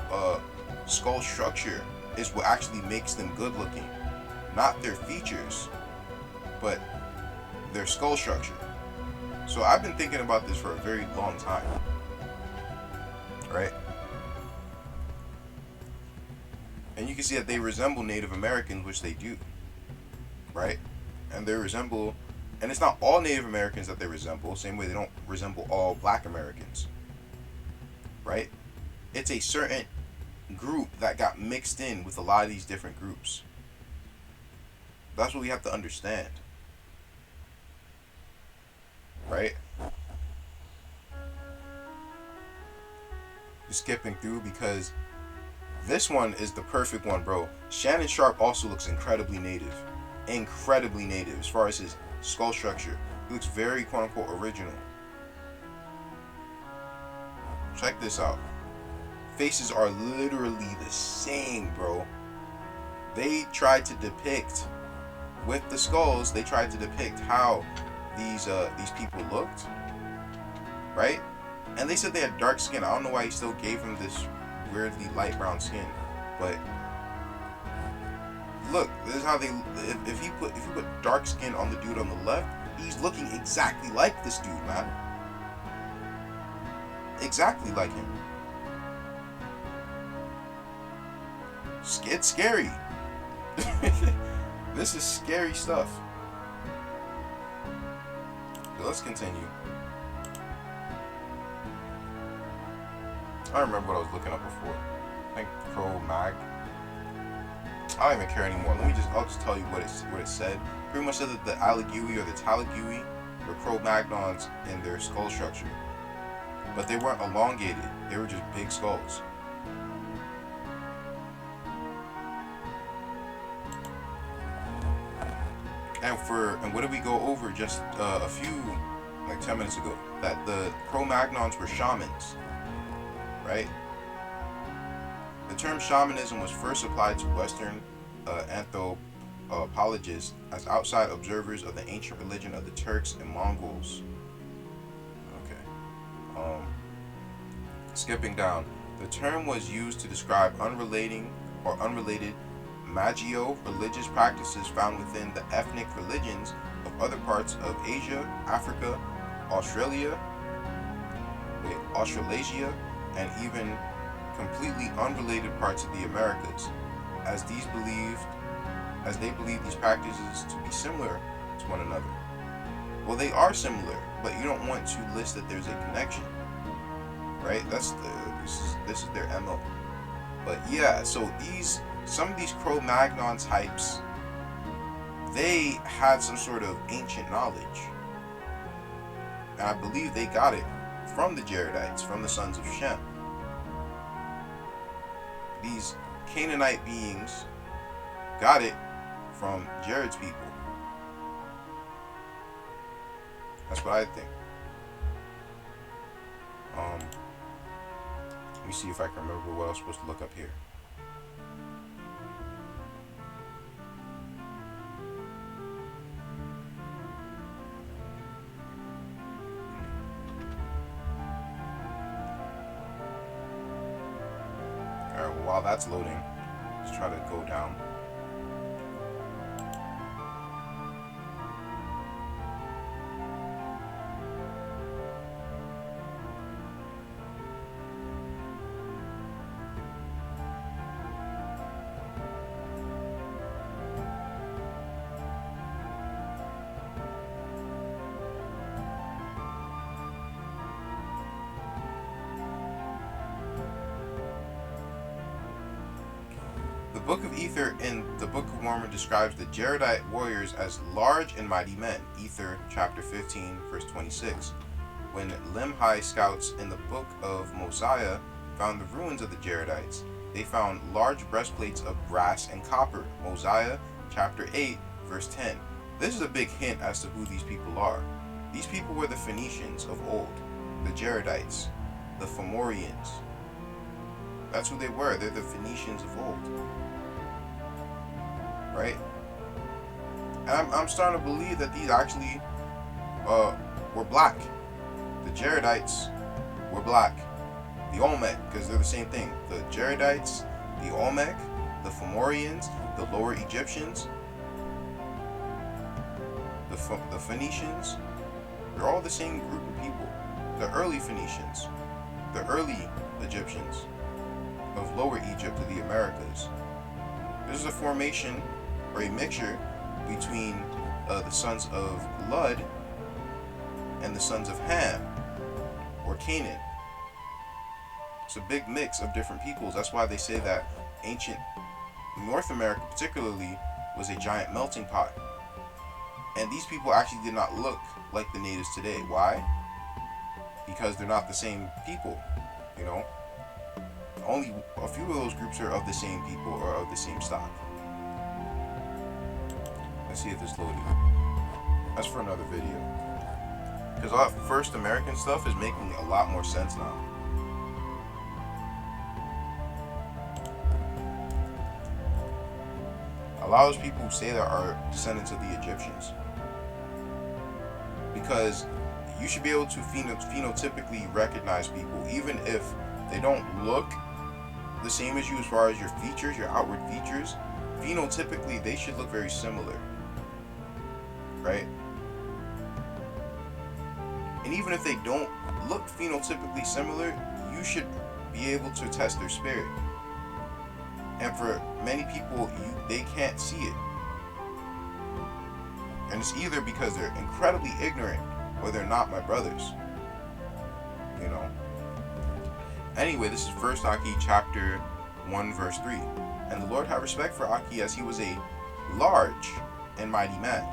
skull structure is what actually makes them good looking, not their features, but their skull structure. So I've been thinking about this for a very long time, right? And you can see that they resemble Native Americans, which they do, right? And and it's not all Native Americans that they resemble, same way they don't resemble all Black Americans, right? It's a certain group that got mixed in with a lot of these different groups. That's what we have to understand, right? Just skipping through because this one is the perfect one, bro. Shannon Sharp also looks incredibly native as far as his skull structure. He looks very quote-unquote original. Check this out. Faces are literally the same, bro. They tried to depict, with the skulls, they tried to depict how these people looked, right? And they said they had dark skin. I don't know why he still gave him this weirdly light brown skin, but look, this is how they. If you put dark skin on the dude on the left, he's looking exactly like this dude, man. Exactly like him. It's scary. This is scary stuff. So let's continue. I don't remember what I was looking up before. I think Pro-Mag. I don't even care anymore. I'll just tell you what it said. Pretty much said that the Aligui or the Taligui were Cro-Magnons in their skull structure. But they weren't elongated. They were just big skulls. And what did we go over just a few, like 10 minutes ago? That the Cro-Magnons were shamans, right? The term shamanism was first applied to Western anthropologists as outside observers of the ancient religion of the Turks and Mongols. Okay. Skipping down. The term was used to describe unrelated Magio religious practices found within the ethnic religions of other parts of Asia, Africa, Australasia, and even completely unrelated parts of the Americas, as they believe these practices to be similar to one another. Well, they are similar, but you don't want to list that there's a connection, right? This is their MO. But yeah, so some of these Cro-Magnon types, they had some sort of ancient knowledge, and I believe they got it from the Jaredites, from the sons of Shem. These Canaanite beings got it from Jared's people. That's what I think. Let me see if I can remember what I was supposed to look up here. Alright, well, while that's loading, let's try to go down. The Book of Ether in the Book of Mormon describes the Jaredite warriors as large and mighty men. Ether chapter 15 verse 26. When Limhi scouts in the Book of Motsah found the ruins of the Jaredites, they found large breastplates of brass and copper. Motsah chapter 8 verse 10. This is a big hint as to who these people are. These people were the Phoenicians of old, the Jaredites, the Fomorians. That's who they were. They're the Phoenicians of old. Right? And I'm starting to believe that these actually were black. The Jaredites were black. The Olmec, because they're the same thing. The Jaredites, the Olmec, the Fomorians, the Lower Egyptians, the Phoenicians, they're all the same group of people. The early Phoenicians, the early Egyptians of Lower Egypt to the Americas. This is a formation or a mixture between the sons of Lud and the sons of Ham or Canaan. It's a big mix of different peoples. That's why they say that ancient North America particularly was a giant melting pot. And these people actually did not look like the natives today. Why? Because they're not the same people, you know? Only a few of those groups are of the same people or of the same stock. Let's see if this loading. That's for another video. Because all that first American stuff is making a lot more sense now. A lot of those people who say that are descendants of the Egyptians. Because you should be able to phenotypically recognize people, even if they don't look the same as you as far as your features, your outward features. Phenotypically, they should look very similar. Right? And even if they don't look phenotypically similar, you should be able to test their spirit. And for many people, they can't see it. And it's either because they're incredibly ignorant or they're not my brothers. You know? Anyway, this is 1 Aki chapter 1 verse 3. And the Lord had respect for Aki as he was a large and mighty man,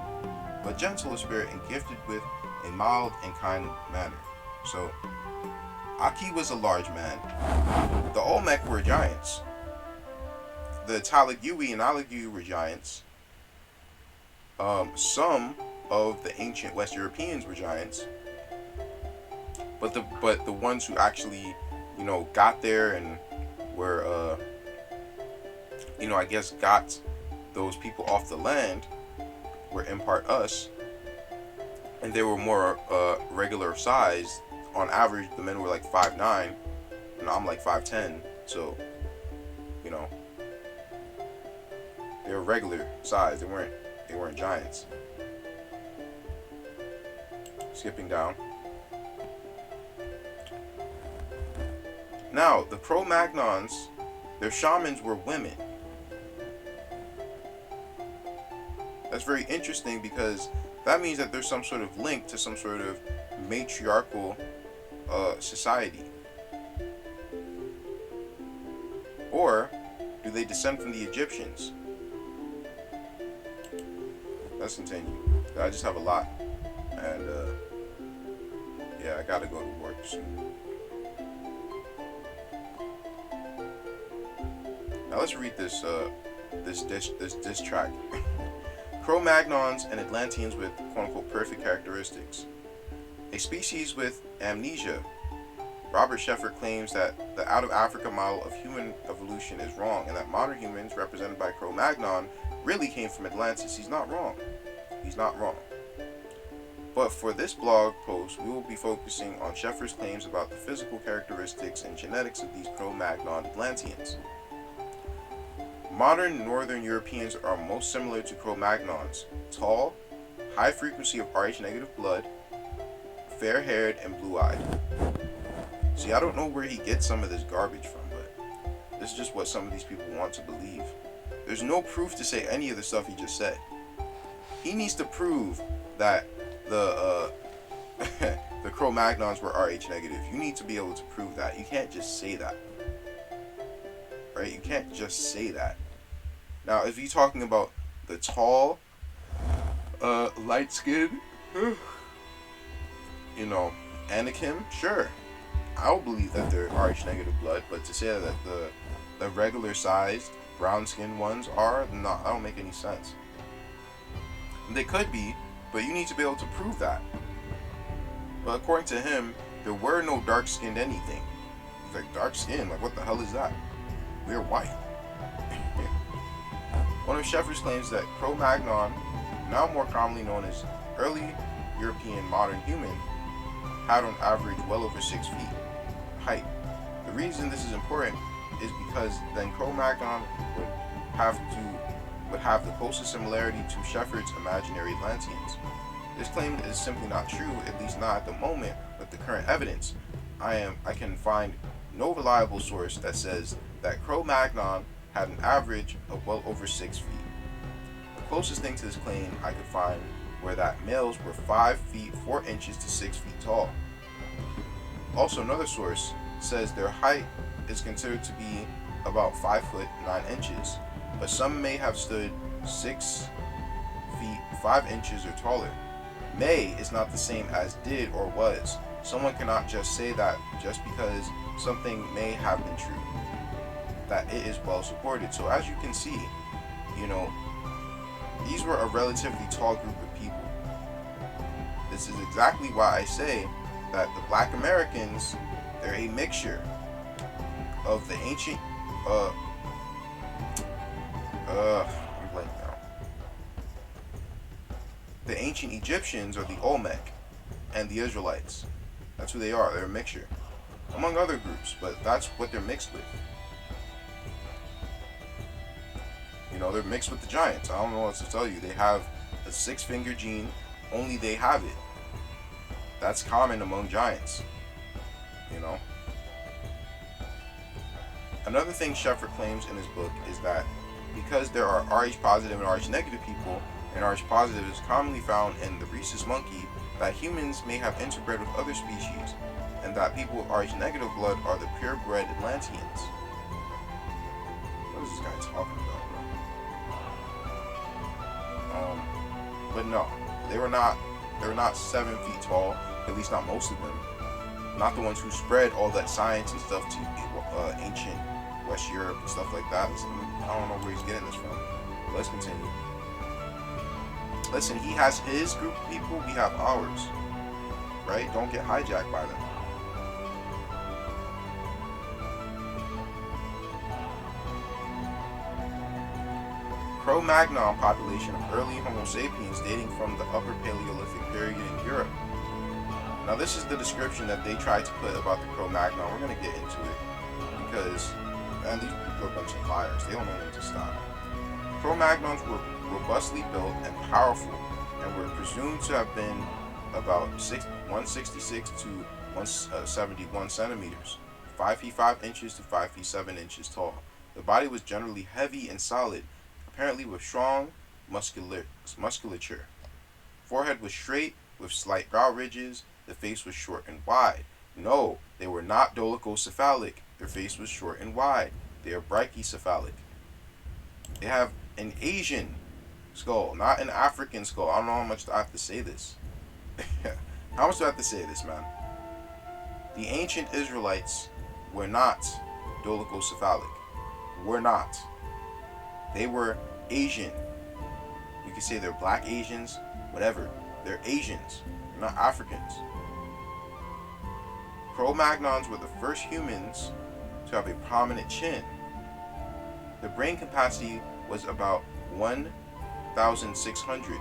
but gentle of spirit and gifted with a mild and kind manner. So, Aki was a large man. The Olmec were giants. The Talagui and Alagui were giants. Some of the ancient West Europeans were giants. But the ones who actually, you know, got there and were, you know, I guess got those people off the land were in part us. And they were more regular size. On average, the men were like 5'9", and I'm like 5'10". So, you know, they were regular size. They weren't giants. Skipping down. Now, the Cro-Magnons, their shamans were women. That's very interesting because that means that there's some sort of link to some sort of matriarchal society. Or do they descend from the Egyptians? Let's continue. I just have a lot. And yeah, I gotta go to work soon. Now let's read this diss track. Cro-Magnons and Atlanteans with quote-unquote perfect characteristics. A species with amnesia. Robert Sheffer claims that the out-of-Africa model of human evolution is wrong and that modern humans, represented by Cro-Magnon, really came from Atlantis. He's not wrong. He's not wrong. But for this blog post, we will be focusing on Sheffer's claims about the physical characteristics and genetics of these Cro-Magnon Atlanteans. Modern Northern Europeans are most similar to Cro-Magnons. Tall, high frequency of Rh-negative blood, fair-haired, and blue-eyed. See, I don't know where he gets some of this garbage from, but this is just what some of these people want to believe. There's no proof to say any of the stuff he just said. He needs to prove that the Cro-Magnons were Rh-negative. You need to be able to prove that. You can't just say that. Right? You can't just say that. Now, if you're talking about the tall, light-skinned, Anakim, sure. I'll believe that they're Rh-negative blood, but to say that the regular-sized, brown-skinned ones are, no, that don't make any sense. They could be, but you need to be able to prove that. But according to him, there were no dark-skinned anything. He's like, dark-skinned? Like, what the hell is that? We're white. One of Sheffer's claims that Cro-Magnon, now more commonly known as early European modern human, had on average well over 6 feet height. The reason this is important is because then Cro-Magnon would have the closest similarity to Sheffer's imaginary Atlanteans. This claim is simply not true, at least not at the moment with the current evidence. I can find no reliable source that says that Cro-Magnon had an average of well over 6 feet. The closest thing to this claim I could find were that males were 5 feet 4 inches to 6 feet tall. Also, another source says their height is considered to be about 5 foot 9 inches, but some may have stood 6 feet 5 inches or taller. May is not the same as did or was. Someone cannot just say that just because something may have been true, that it is well supported. So as you can see, these were a relatively tall group of people. This is exactly why I say that the Black Americans, they're a mixture of the ancient, I'm blanking out. The ancient Egyptians, or the Olmec, and the Israelites. That's who they are. They're a mixture, among other groups, but that's what they're mixed with. They're mixed with the giants. I don't know what to tell you. They have a 6-finger gene. Only they have it. That's common among giants. Another thing Sheffer claims in his book is that because there are Rh positive and Rh negative people, and Rh positive is commonly found in the rhesus monkey, that humans may have interbred with other species, and that people with Rh negative blood are the purebred Atlanteans. What is this guy talking about, bro? But no, they were not 7 feet tall, at least not most of them. Not the ones who spread all that science and stuff to ancient West Europe and stuff like that. I don't know where he's getting this from. But let's continue. Listen, he has his group of people, we have ours. Right? Don't get hijacked by them. Cro-Magnon population of early Homo sapiens dating from the Upper Paleolithic period in Europe. Now this is the description that they tried to put about the Cro-Magnon. We're going to get into it because, man, these people are a bunch of liars. They don't know when to stop. Cro-Magnons were robustly built and powerful and were presumed to have been about 166 to 171 centimeters. 5 feet 5 inches to 5 feet 7 inches tall. The body was generally heavy and solid, apparently with strong musculature. Forehead was straight with slight brow ridges. The face was short and wide. No, they were not dolichocephalic. Their face was short and wide. They are brachycephalic. They have an Asian skull, not an African skull. I don't know how much I have to say this. How much do I have to say this, man? The ancient Israelites were not dolichocephalic. Were not. They were Asian. You could say they're black Asians, whatever. They're Asians. They're not Africans. Cro-Magnons were the first humans to have a prominent chin. The brain capacity was about 1,600,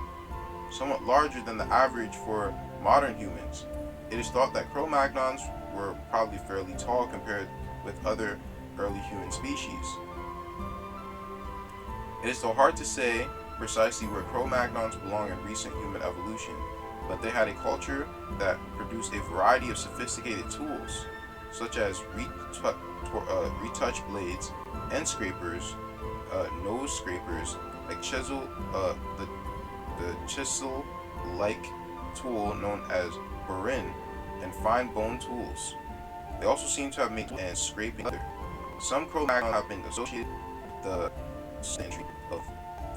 somewhat larger than the average for modern humans. It is thought that Cro-Magnons were probably fairly tall compared with other early human species. It is so hard to say precisely where Cro-Magnons belong in recent human evolution, but they had a culture that produced a variety of sophisticated tools, such as retouch blades, end scrapers, nose scrapers, like the chisel-like tool known as burin, and fine bone tools. They also seem to have made and scraping leather. Some Cro-Magnons have been associated with the entry of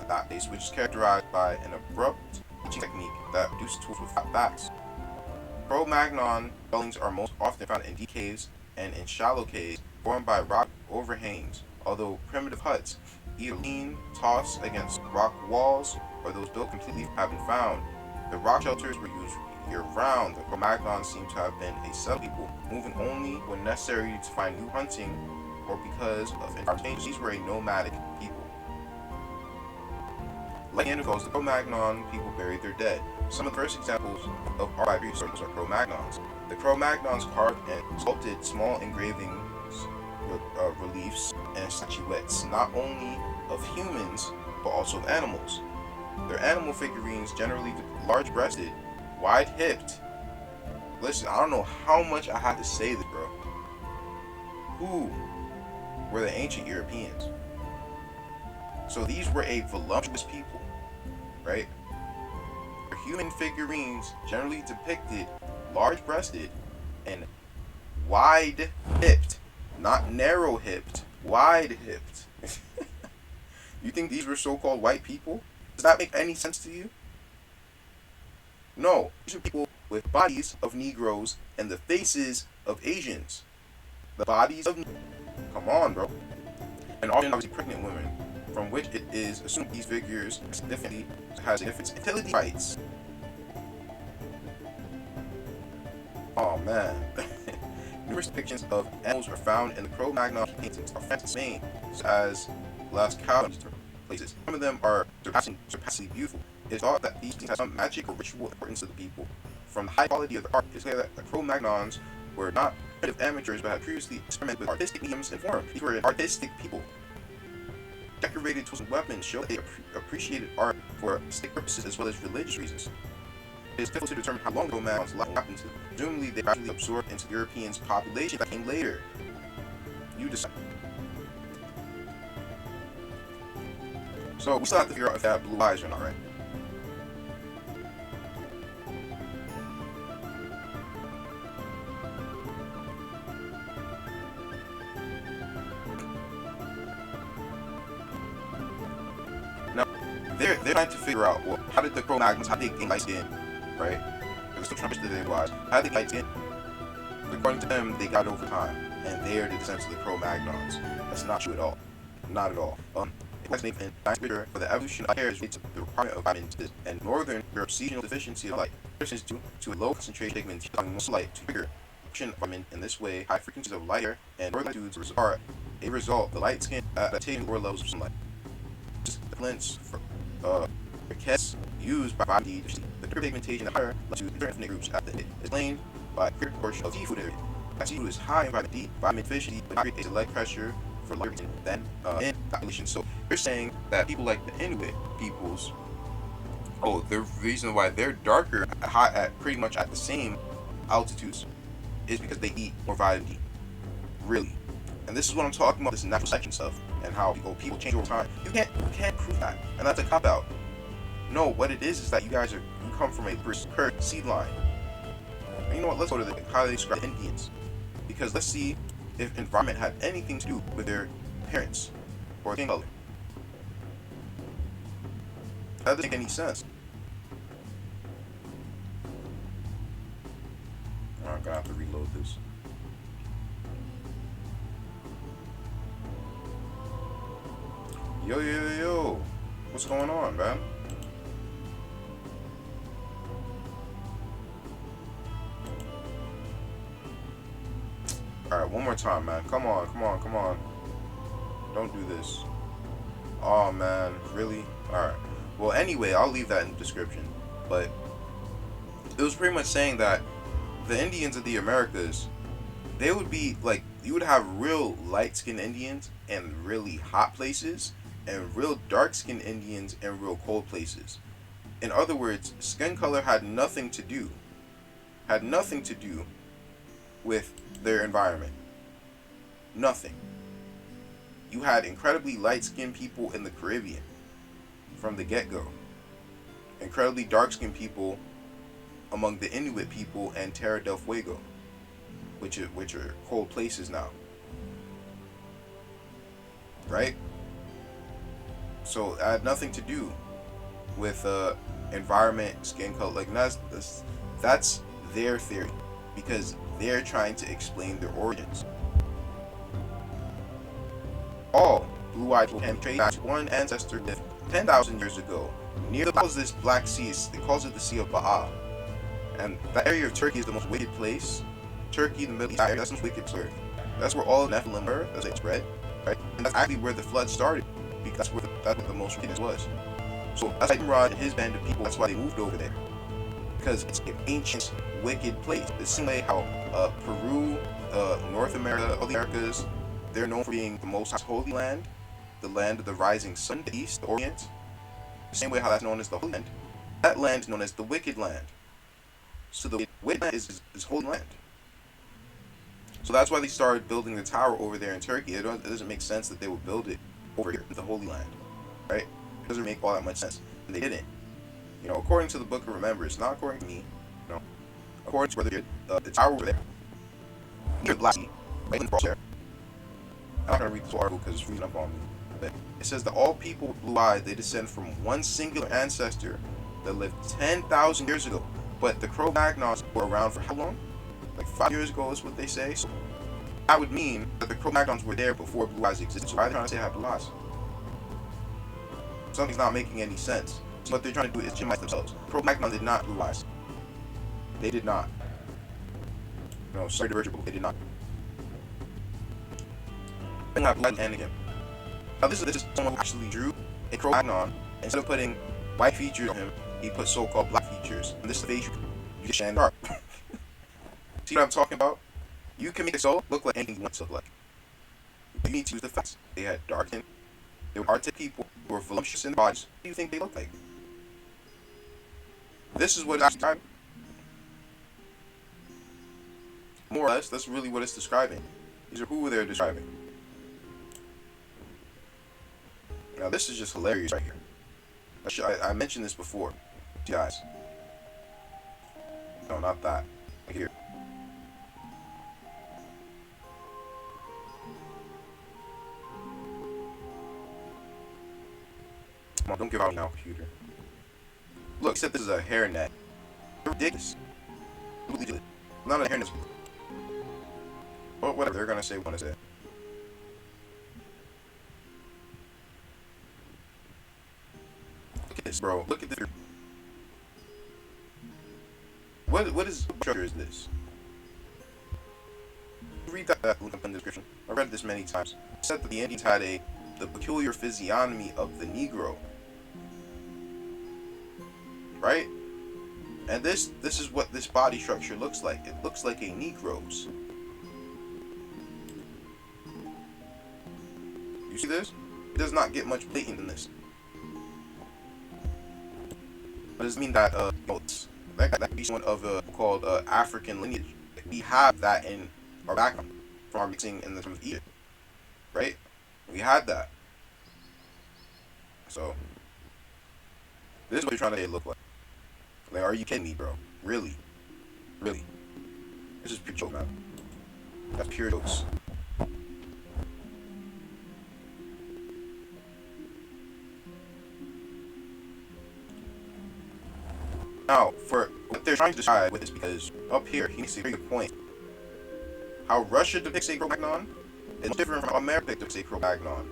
that base, which is characterized by an abrupt teaching technique that produces tools with flat backs. Cro-Magnon dwellings are most often found in deep caves and in shallow caves formed by rock overhangs, although primitive huts, either lean, tossed against rock walls, or those built completely have been found. The rock shelters were used year-round. The Cro-Magnons seem to have been a settled people, moving only when necessary to find new hunting or because of environmental changes. These were a nomadic people. Like Neanderthals, the Cro-Magnon people buried their dead. Some of the first examples of our prehistoric are Cro-Magnons. The Cro-Magnons carved and sculpted small engravings, reliefs, and statuettes, not only of humans, but also of animals. Their animal figurines generally large-breasted, wide-hipped. Listen, I don't know how much I had to say this, bro. Who were the ancient Europeans? So these were a voluptuous people, right? Their human figurines generally depicted large-breasted and wide-hipped, not narrow-hipped, wide-hipped. You think these were so-called white people? Does that make any sense to you? No, these are people with bodies of Negroes and the faces of Asians. The bodies of... Come on, bro. And often obviously pregnant women, from which it is assumed these figures significantly has significant fertility rights. Oh man. Numerous depictions of animals are found in the Cro-Magnon paintings of France and Spain, such as Las Calves places. Some of them are surpassingly beautiful. It is thought that these things have some magic or ritual importance to the people. From the high quality of the art, it is clear that the Cro-Magnons were not primitive amateurs, but had previously experimented with artistic mediums and form. These were artistic people. Decorated tools and weapons show that they appreciated art for artistic purposes as well as religious reasons. It is difficult to determine how long the Cro-Magnons life happened to them. Presumably, they gradually absorbed into the Europeans' population that came later. You decide. So we still have to figure out if they have blue eyes or not, right? Now, they're trying to figure out, well, how did the Cro-Magnons, how did they gain light skin, right? They're still trying to understand their wise. How did they light skin? According to them, they got it over time, and they are the descendants of the Cro-Magnons. That's not true at all. Not at all. And for the evolution of hair is related to the requirement of vitamin D, and northern Europe's seasonal deficiency of light. This is due to a low concentration of pigment causing most light to trigger production of vitamin. In this way, high frequencies of light hair and northern latitudes are a result of the light skin adaptation to lower levels of sunlight. The plants for briquettes used by vitamin D, the pigmentation of hair led to different ethnic groups at the is explained by a clear portion of seafood area. As seafood is high in vitamin D, vitamin deficiency creates a leg pressure for lower than in population. So you're saying that people like the Inuit peoples, the reason why they're darker at pretty much at the same altitudes is because they eat more vitamin D. really. And this is what I'm talking about, this natural selection stuff, and how people change over time. You can't prove that, and that's a cop out. No, what it is that you come from a cursed seed line. And you know what? Let's go to how they describe the Indians, because let's see if environment had anything to do with their parents or skin color. That doesn't make any sense. I'm gonna have to reload this. Yo, what's going on, man? Alright, one more time, man. Come on. Don't do this. Oh, man. Really? Alright. Well, anyway, I'll leave that in the description. But it was pretty much saying that the Indians of the Americas, they would be, like, you would have real light-skinned Indians in really hot places, and real dark-skinned Indians in real cold places. In other words, skin color had nothing to do with their environment. Nothing. You had incredibly light-skinned people in the Caribbean from the get-go. Incredibly dark-skinned people among the Inuit people and Terra del Fuego, which are cold places now. Right? So it had nothing to do with environment, skin color. Like that's their theory, because they're trying to explain their origins. All blue-eyed people can trace back to one ancestor lived 10,000 years ago near this Black Sea. They calls it the Sea of Ba'a, and that area of Turkey is the most wicked place. Turkey, the Middle East area, that's the most wicked place. That's where all the Nephilim were, as they spread, right? And that's actually where the flood started, because that's where the most wickedness was. So that's why Nimrod and his band of people, that's why they moved over there, because it's an ancient, wicked place. The same way how Peru, North America, all the Americas, they're known for being the most holy land, the land of the rising sun, the East, the Orient. The same way how that's known as the Holy Land. That land is known as the wicked land. So the wicked land is holy land. So that's why they started building the tower over there in Turkey. It doesn't make sense that they would build it over here in the Holy Land, right? It doesn't make all that much sense, and they didn't. You know, according to the Book of Remembrance, not according to me. You know, according to where they did the tower over there, near the Black Sea, right in the there. I'm not gonna read this article because it's reading up on me. But it says that all people with blue eyes, they descend from one singular ancestor that lived 10,000 years ago. But the Cro-Magnons were around for how long? Like 5 years ago is what they say. So that would mean that the Cro-Magnons were there before blue eyes existed. So why are they trying to say I have blue eyes? Something's not making any sense. So what they're trying to do is Gypies themselves. Cro-Magnons did not blue eyes. They did not. No, sorry to hurt you, but they did not. They have blue eyes and again. Now this is someone who actually drew a Cro-Magnon. Instead of putting white features on him, he put so-called black features. And this is the face you get Shan dark. See what I'm talking about? You can make a soul look like anything you want to look like. You need to use the facts. They had dark skin. They were artistic people who were voluptuous in their bodies. What do you think they look like? This is what it's describing. More or less, that's really what it's describing. These are who they're describing. Now this is just hilarious right here. I mentioned this before, guys. No, not that. Like here. Come on, don't give out now, computer. Look, he said this is a hairnet. Ridiculous. Not a hairnet. Well, whatever. They're gonna say what I said. Look at this, bro. Look at this. What structure is this? Read that link up in the description. I read this many times. It said that the Indians had the peculiar physiognomy of the Negro. Right? And this is what this body structure looks like. It looks like a Negro's. You see this? It does not get much blatant than this. But does it mean that that could be someone of called African lineage? We have that in our background. from our mixing in the time of Egypt, right? We had that. So this is what you're trying to look like. Like, are you kidding me, bro? Really? Really? This is pure joke, man. That's pure jokes. Now, for what they're trying to decide with this, because up here, he makes a very good point. How Russia depicts a Cro-Magnon is different from how America depicts a Cro-Magnon.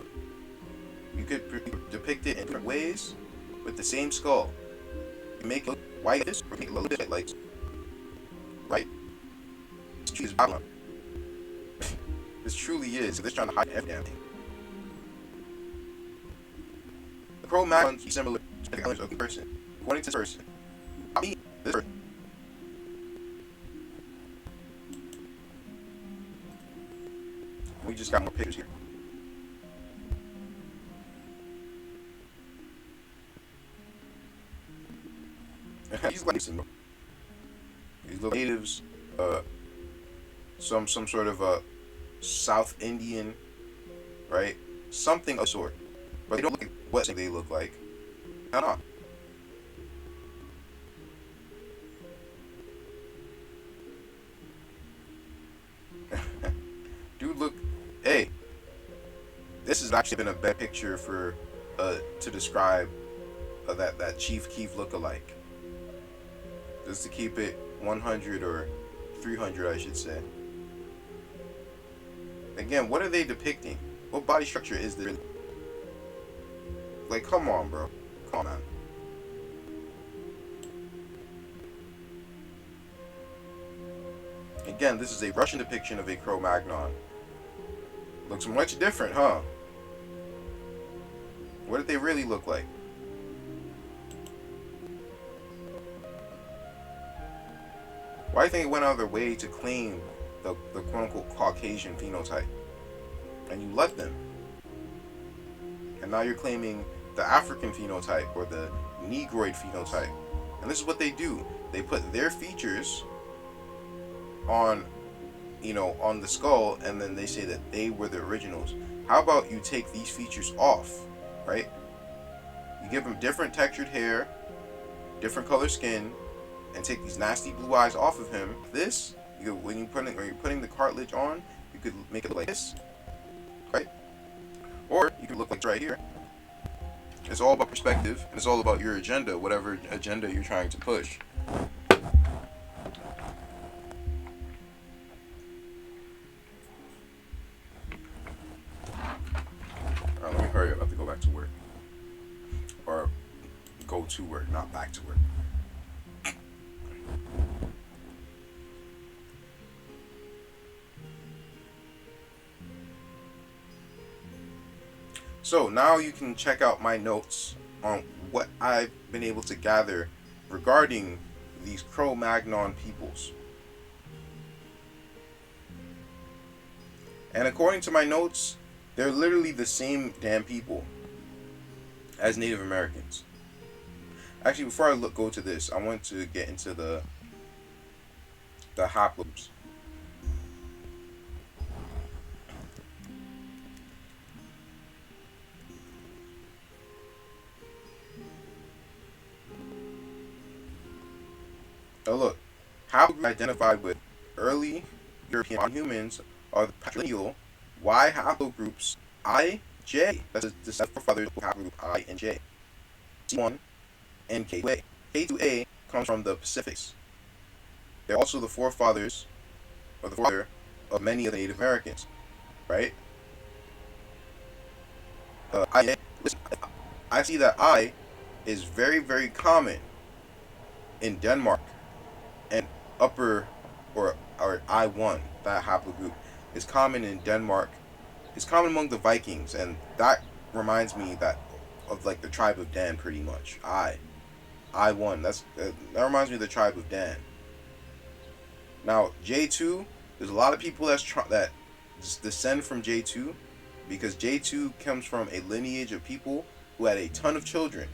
You could depict it in different ways with the same skull. You make it look white like this, or make it look like, right? This tree is Babylon. This truly is. They're trying to hide every damn thing. The Cro-Magnons be similar to the elements of the person, according to this person. Not me, this person. We just got more pictures here. He's like these little natives, some sort of a South Indian, right? Something of sort, but they don't look like what they look like. No. Dude, look. Hey, this has actually been a bad picture for to describe that Chief Keef look-alike. Just to keep it 100 or 300, I should say. Again, what are they depicting? What body structure is there? Like, come on, bro. Come on, man. Again, this is a Russian depiction of a Cro-Magnon. Looks much different, huh? What did they really look like? Why do you think it went out of their way to claim the quote-unquote Caucasian phenotype? And you let them. And now you're claiming the African phenotype or the Negroid phenotype. And this is what they do. They put their features on, on the skull, and then they say that they were the originals. How about you take these features off, right? You give them different textured hair, different color skin, and take these nasty blue eyes off of him. This, when you're putting the cartilage on, you could make it look like this, right? Or you could look like right here. It's all about perspective, and it's all about your agenda, whatever agenda you're trying to push. Alright, let me hurry up. I have to go back to work. Or go to work, not back to work. So now you can check out my notes on what I've been able to gather regarding these Cro-Magnon peoples. And according to my notes, they're literally the same damn people as Native Americans. Actually, before I go to this, I want to get into the haplogroups. Now look, haplogroups identified with early European humans are the patrilineal Y haplogroups I, J. That's the forefathers of haplogroup I and J. C1 and K2A. K2A comes from the Pacifics. They're also the forefathers, or the father of many of the Native Americans, right? Listen, I see that I is very, very common in Denmark. And upper or I1, that haplogroup, is common in Denmark. It's common among the Vikings, and that reminds me of like the tribe of Dan, pretty much. I1. That reminds me of the tribe of Dan. Now J2, there's a lot of people that descend from J2, because J2 comes from a lineage of people who had a ton of children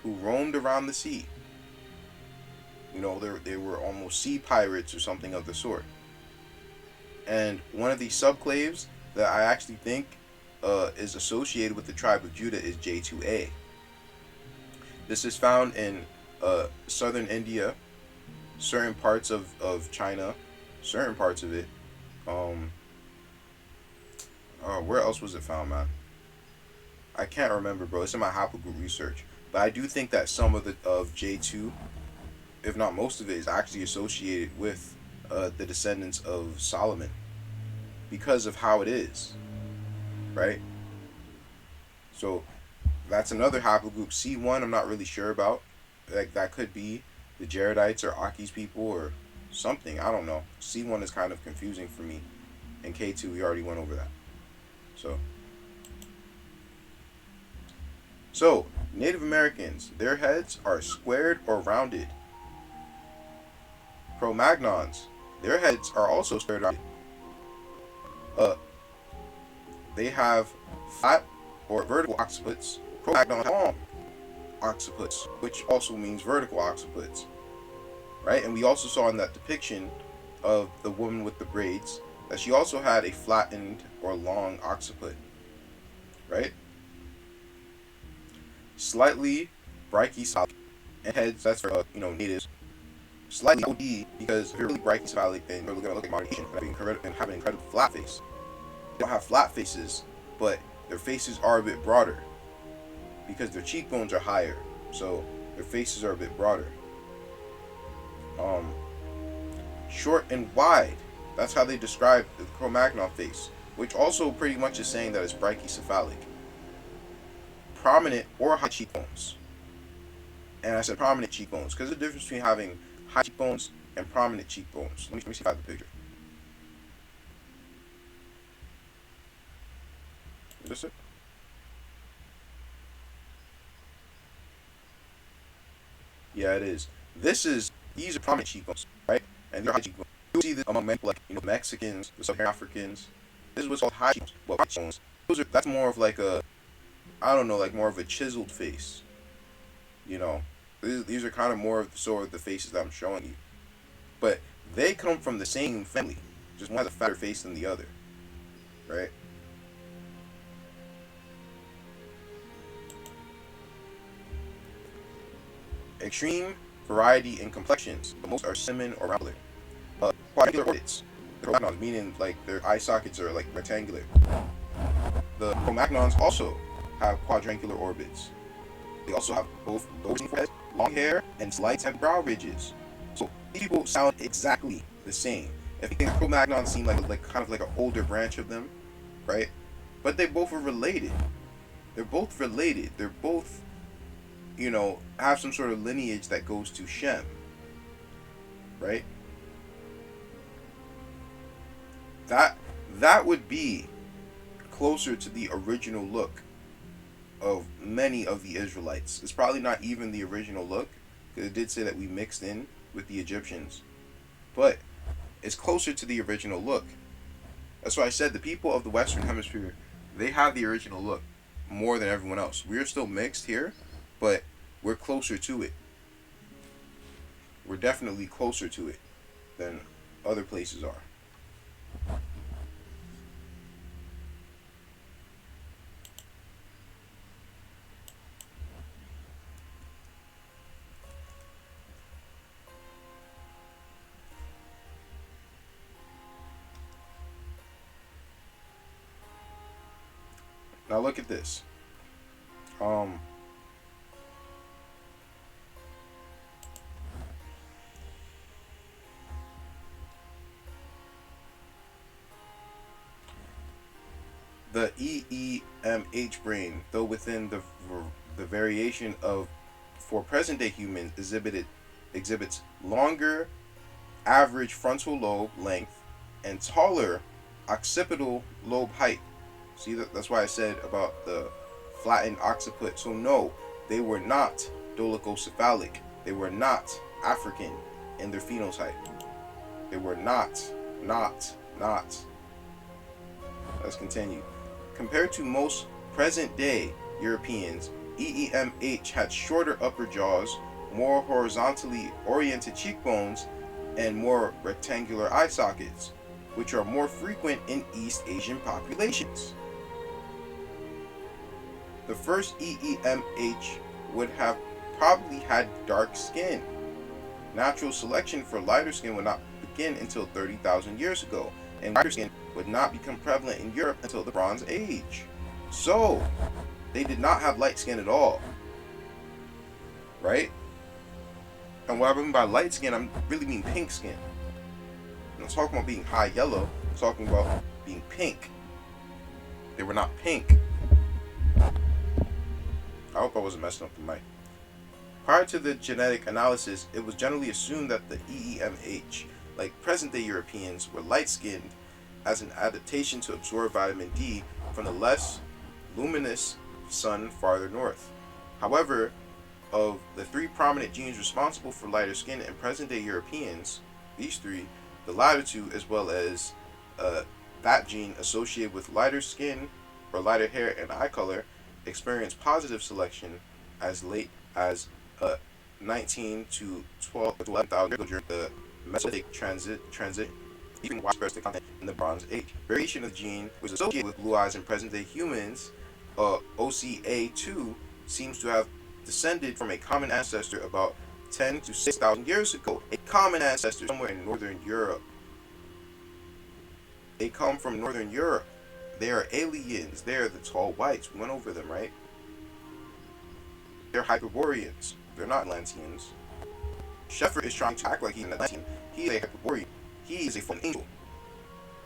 who roamed around the sea. They were almost sea pirates or something of the sort. And one of these subclaves that I actually think is associated with the tribe of Judah is J2A. This is found in southern India, certain parts of China, certain parts of it. Where else was it found, man? I can't remember, bro. It's in my haplogroup research. But I do think that some of J2, if not most of it, is actually associated with the descendants of Solomon because of how it is, right? So that's another haplogroup. C1, I'm not really sure about. Like, that could be the Jaredites or Aki's people or something. I don't know. C1 is kind of confusing for me. And K2, we already went over that. So Native Americans, their heads are squared or rounded. Cro-Magnons, their heads are also squared or rounded. They have flat or vertical occipits. Cro-Magnons have long occipits, which also means vertical occipits, right? And we also saw in that depiction of the woman with the braids that she also had a flattened or long occiput, right? Slightly brachycephalic and heads, that's for natives. Slightly OD because if you're really brachycephalic and you're going to look at modern Asian and have an incredible flat face. They don't have flat faces, but their faces are a bit broader because their cheekbones are higher, so their faces are a bit broader. Short and wide. That's how they describe the Cro-Magnon face, which also pretty much is saying that it's brachycephalic. Prominent or high cheekbones. And I said prominent cheekbones because there's a difference between having high cheekbones and prominent cheekbones. Let me see if I have the picture. Is this it? Yeah, it is. These are prominent cheekbones, right? And they're high cheekbones. You see this among men like Mexicans, the Southern Africans. This is what's called high cheekbones. Well, high cheekbones. That's more of like a, I don't know, like more of a chiseled face. These are kind of more of the faces that I'm showing you. But they come from the same family. Just one has a fatter face than the other, right? Extreme variety in complexions, but most are cinnamon or round. Quadrangular orbits. The Cro-Magnons, meaning like their eye sockets are like rectangular. The Cro-Magnons also have quadrangular orbits. They also have both those foreheads, long hair, and slight and brow ridges. So these people sound exactly the same. If you think Cro-Magnons seem like kind of like an older branch of them, right? But they both are related. They're both related. They're both, have some sort of lineage that goes to Shem, right? That would be closer to the original look of many of the Israelites. It's probably not even the original look, because it did say that we mixed in with the Egyptians, but it's closer to the original look. That's why I said the people of the Western Hemisphere, they have the original look more than everyone else. We're still mixed here, but we're closer to it. We're definitely closer to it than other places are. Now look at this. The EEMH brain, though within the variation of for present day humans, exhibits longer average frontal lobe length and taller occipital lobe height. See, that's why I said about the flattened occiput. So no, they were not dolichocephalic. They were not African in their phenotype. They were not. Let's continue. Compared to most present-day Europeans, EEMH had shorter upper jaws, more horizontally oriented cheekbones, and more rectangular eye sockets, which are more frequent in East Asian populations. The first EEMH would have probably had dark skin. Natural selection for lighter skin would not begin until 30,000 years ago, and lighter skin would not become prevalent in Europe until the Bronze Age. So, they did not have light skin at all, right? And what I mean by light skin, I really mean pink skin. I'm not talking about being high yellow, I'm talking about being pink. They were not pink. I hope I wasn't messing up the mic. Prior to the genetic analysis, it was generally assumed that the EEMH, like present-day Europeans, were light-skinned as an adaptation to absorb vitamin D from the less luminous sun farther north. However, of the three prominent genes responsible for lighter skin in present-day Europeans, these three, the latter two, as well as that gene associated with lighter skin or lighter hair and eye color, experienced positive selection as late as 19 to 12 to 11,000 years ago during the Mesolithic transit, even widespread content in the Bronze Age. Variation of the gene was associated with blue eyes in present-day humans. OCA2 seems to have descended from a common ancestor about 10 to 6,000 years ago. A common ancestor somewhere in Northern Europe. They come from Northern Europe. They are aliens. They are the tall whites. We went over them, right? They're Hyperboreans. They're not Atlanteans. Sheffer is trying to act like he's an Atlantean. He is a Hyperborean. He is a fallen angel.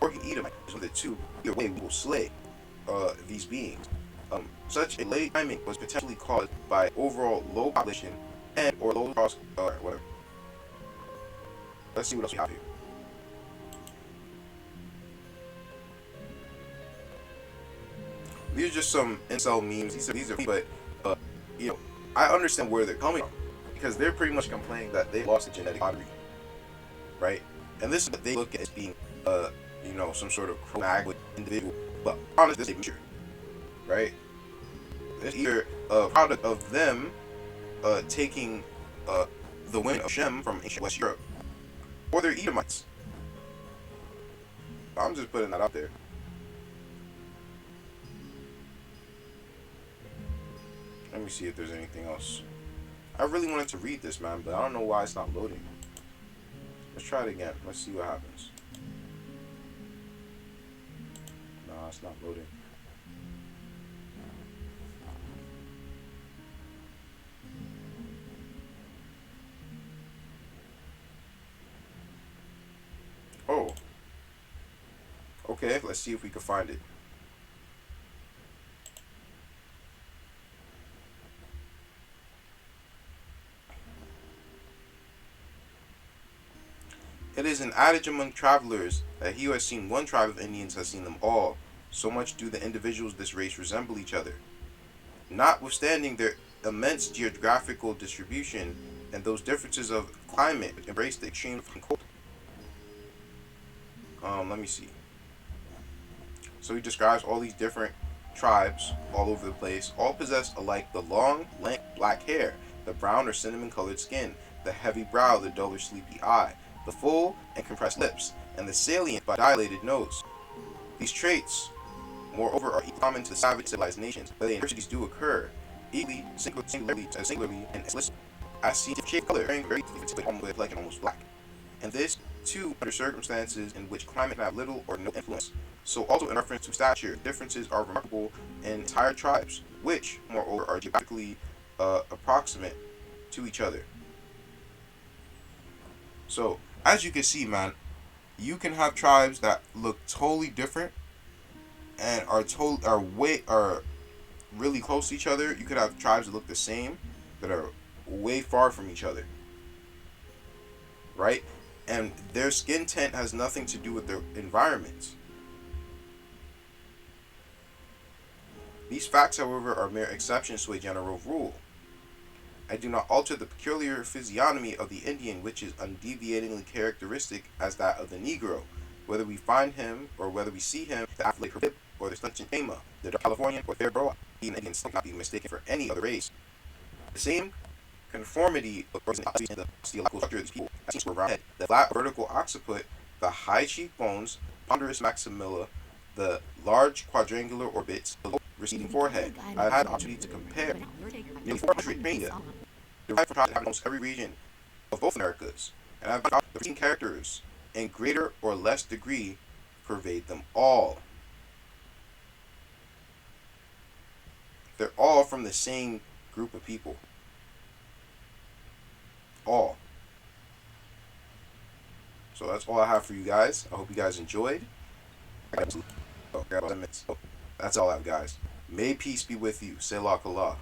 Or he Edomite. One of the two. Either way, we will slay these beings. Such a late timing was potentially caused by overall low population and or low cost, whatever. Let's see what else we have here. These are just some incel memes. These are, but I understand where they're coming from because they're pretty much complaining that they lost the genetic lottery, right? And this is what they look at as being, some sort of chromatic individual, but honestly, it's nature, right? It's either a product of them taking the women of Shem from ancient West Europe, or they're Edomites. I'm just putting that out there. Let me see if there's anything else. I really wanted to read this, man, but I don't know why it's not loading. Let's try it again. Let's see what happens. Nah, it's not loading. Oh. Okay, let's see if we can find it. It is an adage among travelers that he who has seen one tribe of Indians has seen them all. So much do the individuals of this race resemble each other. Notwithstanding their immense geographical distribution and those differences of climate which embrace the extreme cold. Let me see. So he describes all these different tribes all over the place. All possess alike the long, lank black hair, the brown or cinnamon colored skin, the heavy brow, the dull or sleepy eye, the full and compressed lips, and the salient but dilated nose. These traits, moreover, are common to the savage civilized nations, but the diversities do occur, equally, singularly, and explicitly, as seen in shape, color, very almost like and almost black. And this, too, under circumstances in which climate can have little or no influence. So also in reference to stature, differences are remarkable in entire tribes, which, moreover, are geographically approximate to each other. So, as you can see, man, you can have tribes that look totally different and are really close to each other. You could have tribes that look the same that are way far from each other, right? And their skin tint has nothing to do with their environments. These facts, however, are mere exceptions to a general rule. I do not alter the peculiar physiognomy of the Indian, which is undeviatingly characteristic as that of the Negro, whether we find him or whether we see him, the Afro or the Stunchen Tama, the dark Californian or fair Broa. Even Indians cannot be mistaken for any other race. The same conformity of the osteological structure of these people, as seen around head, the flat vertical occiput, the high cheekbones, ponderous maxilla, the large quadrangular orbits, the low receding forehead. I've had the opportunity to compare nearly 400 crania derived from tribes in almost every region of both Americas, and I've found the receding characters in greater or less degree pervade them all. They're all from the same group of people. All. So that's all I have for you guys. I hope you guys enjoyed. That's all I have, guys. May peace be with you. Selah Allah.